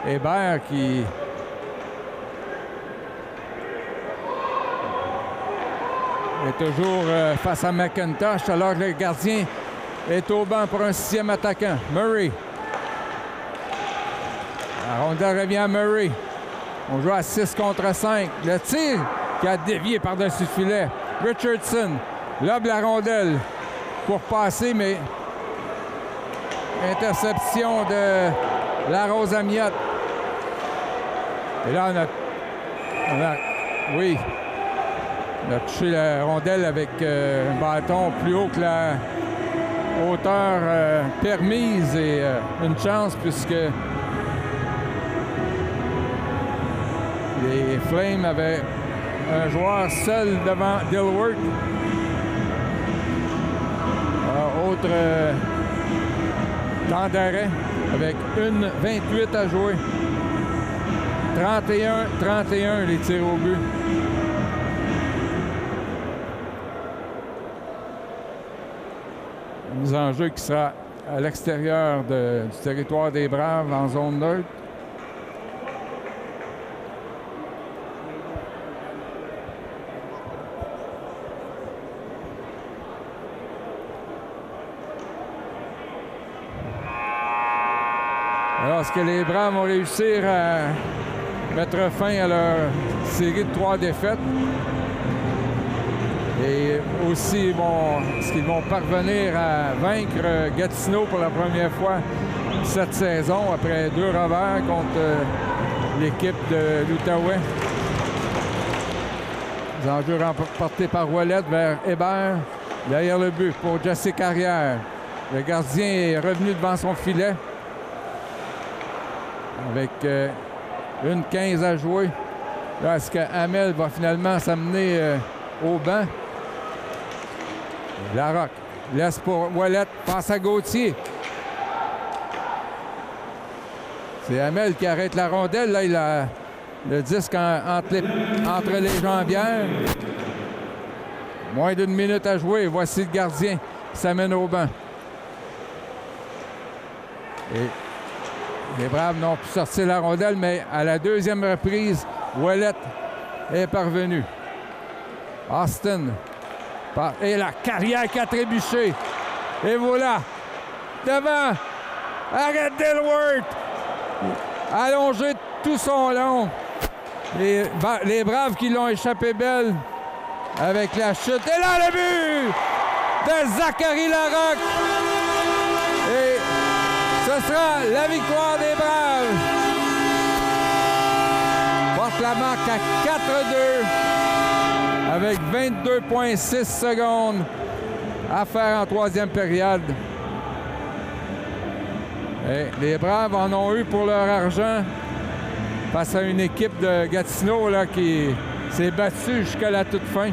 [SPEAKER 8] Hébert qui est toujours face à McIntosh alors que le gardien est au banc pour un 6e attaquant. Murray. La rondelle revient à Murray. On joue à 6 contre 5. Le tir qui a dévié par-dessus le filet. Richardson lobe la rondelle pour passer, mais interception de Larose Amiot. Et là, oui. On a touché la rondelle avec un bâton plus haut que la hauteur permise et une chance puisque les Flames avaient un joueur seul devant Dilworth. Autre temps d'arrêt avec 1:28 à jouer. 31-31 les tirs au but. Mise en jeu qui sera à l'extérieur du territoire des Braves en zone neutre. Alors, est-ce que les Braves vont réussir à mettre fin à leur série de 3 défaites? Et aussi, est-ce qu'ils vont parvenir à vaincre Gatineau pour la première fois cette saison après 2 revers contre l'équipe de l'Outaouais? Les enjeux remportés par Ouellet vers Hébert. Derrière le but pour Jesse Carrière. Le gardien est revenu devant son filet. Avec 1:15 à jouer. Là, est-ce que Hamel va finalement s'amener au banc? Larocque laisse pour Ouellette, passe à Gauthier. C'est Hamel qui arrête la rondelle. Là, il a le disque entre les jambières. Moins d'une minute à jouer. Voici le gardien qui s'amène au banc. Et les Braves n'ont pu sortir la rondelle, mais à la deuxième reprise, Ouellette est parvenu. Austin. Et la carrière qui a trébuché. Et voilà. Devant. Arrête Dilworth. Allongé tout son long. Les Braves qui l'ont échappé belle avec la chute. Et là, le but de Zachary Larocque. Et ce sera la victoire des Braves. Porte la marque à 4-2 avec 22,6 secondes à faire en troisième période. Et les Braves en ont eu pour leur argent face à une équipe de Gatineau là, qui s'est battue jusqu'à la toute fin.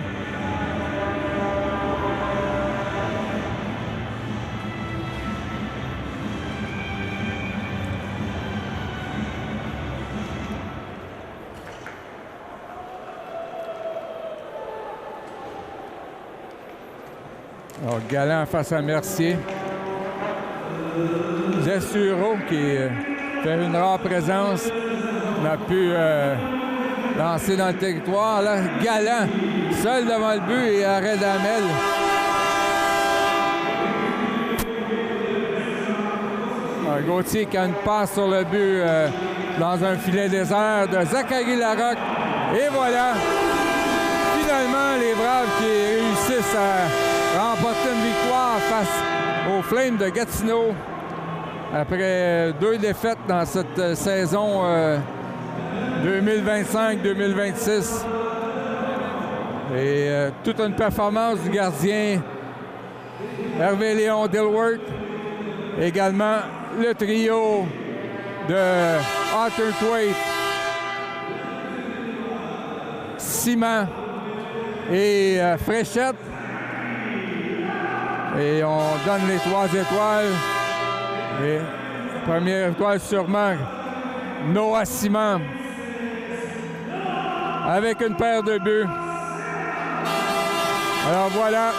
[SPEAKER 8] Alors, Galland face à Mercier. Zesturo qui fait une rare présence. On a pu lancer dans le territoire. Là, Galland, seul devant le but et arrêt d'Hamel. Gauthier qui a une passe sur le but dans un filet désert de Zachary Larocque. Et voilà, finalement, les Braves qui réussissent à remporter une victoire face aux Flames de Gatineau après 2 défaites dans cette saison 2025-2026. Et toute une performance du gardien Hervé-Léon Dilworth. Également le trio de Arthur Thwaite, Simon et Fréchette. Et on donne les 3 étoiles. Et première étoile sûrement Noah Simon avec une paire de buts. Alors voilà,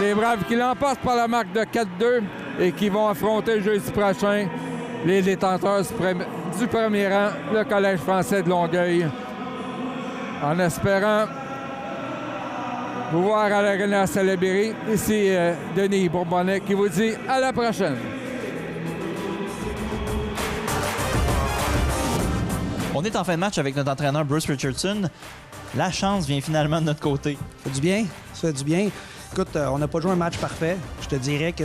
[SPEAKER 8] les Braves qui l'emportent par la marque de 4-2 et qui vont affronter jeudi prochain les détenteurs du premier rang, le Collège français de Longueuil. En espérant vous voir à l'Arena Salaberry. Ici Denis Bourbonnais qui vous dit à la prochaine.
[SPEAKER 1] On est en fin de match avec notre entraîneur Bruce Richardson. La chance vient finalement de notre côté.
[SPEAKER 4] Ça fait du bien. Ça fait du bien. Écoute, on n'a pas joué un match parfait. Je te dirais que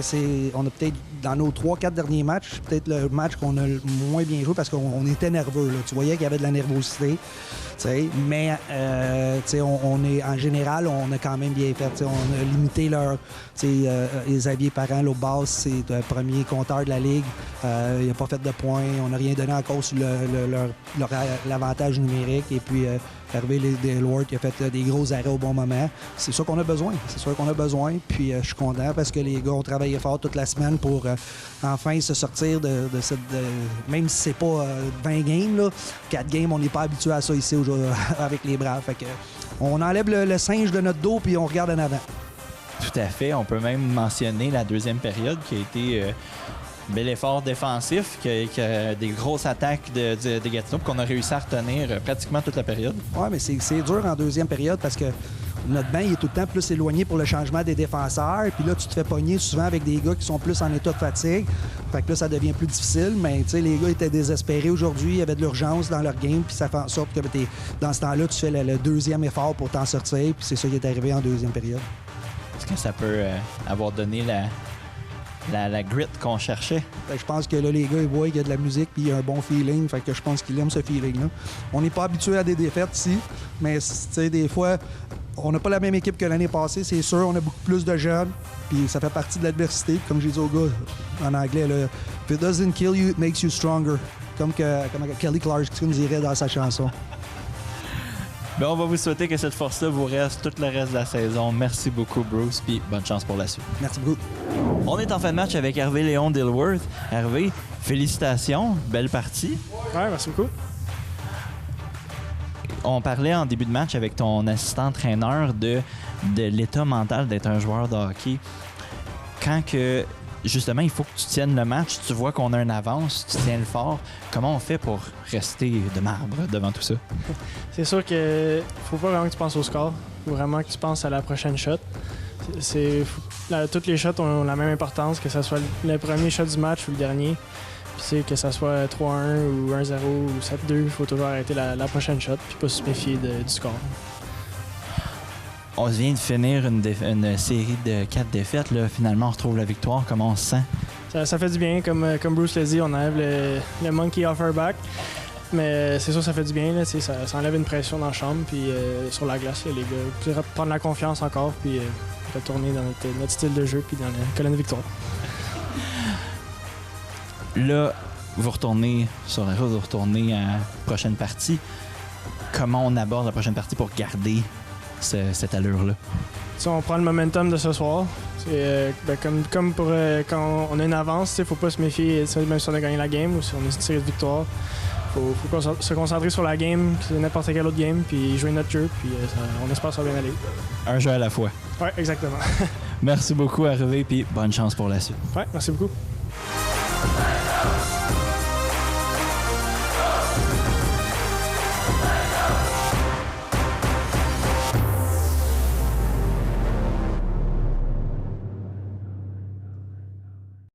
[SPEAKER 4] on a peut-être, dans nos 3-4 derniers matchs, peut-être le match qu'on a le moins bien joué parce qu'on était nerveux. Là. Tu voyais qu'il y avait de la nervosité. Mais on est, en général, on a quand même bien fait. On a limité leur... Xavier Parent, l'autre base, c'est le premier compteur de la Ligue. Il n'a pas fait de points. On n'a rien donné en cause sur l'avantage numérique. Et puis, Hervé Dilworth qui a fait des gros arrêts au bon moment. C'est ça qu'on a besoin. C'est ça qu'on a besoin. Puis, je suis content parce que les gars ont travaillé fort toute la semaine pour enfin se sortir de cette... même si c'est pas 20 games, là, 4 games, on n'est pas habitué à ça ici avec les Braves. Fait que on enlève le singe de notre dos puis on regarde en avant.
[SPEAKER 1] Tout à fait. On peut même mentionner la deuxième période qui a été bel effort défensif, qui a des grosses attaques de Gatineau qu'on a réussi à retenir pratiquement toute la période. Oui,
[SPEAKER 4] mais c'est dur en deuxième période parce que notre banc il est tout le temps plus éloigné pour le changement des défenseurs. Puis là, tu te fais pogner souvent avec des gars qui sont plus en état de fatigue. Fait que là, ça devient plus difficile. Mais tu sais, les gars étaient désespérés aujourd'hui. Il y avait de l'urgence dans leur game. Puis ça fait en sorte que dans ce temps-là, tu fais le deuxième effort pour t'en sortir. Puis c'est ça qui est arrivé en deuxième période.
[SPEAKER 1] Est-ce que ça peut avoir donné la grit qu'on cherchait?
[SPEAKER 4] Je pense que là, les gars, ils voient qu'il y a de la musique puis il y a un bon feeling. Fait que je pense qu'ils aiment ce feeling-là. On n'est pas habitué à des défaites ici. Mais tu sais, des fois... On n'a pas la même équipe que l'année passée, c'est sûr. On a beaucoup plus de jeunes, puis ça fait partie de l'adversité. Comme j'ai dit au gars en anglais, là, « If it doesn't kill you, it makes you stronger », comme Kelly Clarkson dirait dans sa chanson.
[SPEAKER 1] Ben, on va vous souhaiter que cette force-là vous reste tout le reste de la saison. Merci beaucoup, Bruce, puis bonne chance pour la suite.
[SPEAKER 4] Merci beaucoup.
[SPEAKER 1] On est en fin de match avec Hervé Léon Dilworth. Hervé, félicitations, belle partie.
[SPEAKER 10] Ouais, merci beaucoup.
[SPEAKER 1] On parlait en début de match avec ton assistant-entraîneur de l'état mental d'être un joueur de hockey. Quand que, justement, il faut que tu tiennes le match, tu vois qu'on a une avance, tu tiens le fort. Comment on fait pour rester de marbre devant tout ça?
[SPEAKER 10] C'est sûr que faut pas vraiment que tu penses au score. Faut vraiment que tu penses à la prochaine shot. Toutes les shots ont la même importance, que ce soit le premier shot du match ou le dernier. Puis que ça soit 3-1 ou 1-0 ou 7-2, il faut toujours arrêter la prochaine shot puis pas se méfier du score.
[SPEAKER 1] On vient de finir une série de 4 défaites. Là. Finalement, on retrouve la victoire. Comment on se sent?
[SPEAKER 10] Ça fait du bien. Comme Bruce l'a dit, on enlève le monkey off our back. Mais c'est sûr, ça fait du bien. Là, ça enlève une pression dans la chambre. Puis sur la glace, là, les gars, puis prendre la confiance encore. Puis retourner dans notre style de jeu. Puis dans la colonne de victoire.
[SPEAKER 1] Là, vous retournez sur la route, vous retournez à la prochaine partie. Comment on aborde la prochaine partie pour garder cette allure-là?
[SPEAKER 10] On prend le momentum de ce soir. Comme pour quand on a une avance, il ne faut pas se méfier, même si on a gagné la game ou si on a une série de victoires. Il faut se concentrer sur la game, c'est n'importe quelle autre game, puis jouer notre jeu, puis on espère que ça va bien aller.
[SPEAKER 1] Un jeu à la fois.
[SPEAKER 10] Oui, exactement.
[SPEAKER 1] Merci beaucoup, Hervé, puis bonne chance pour la suite.
[SPEAKER 10] Oui, merci beaucoup.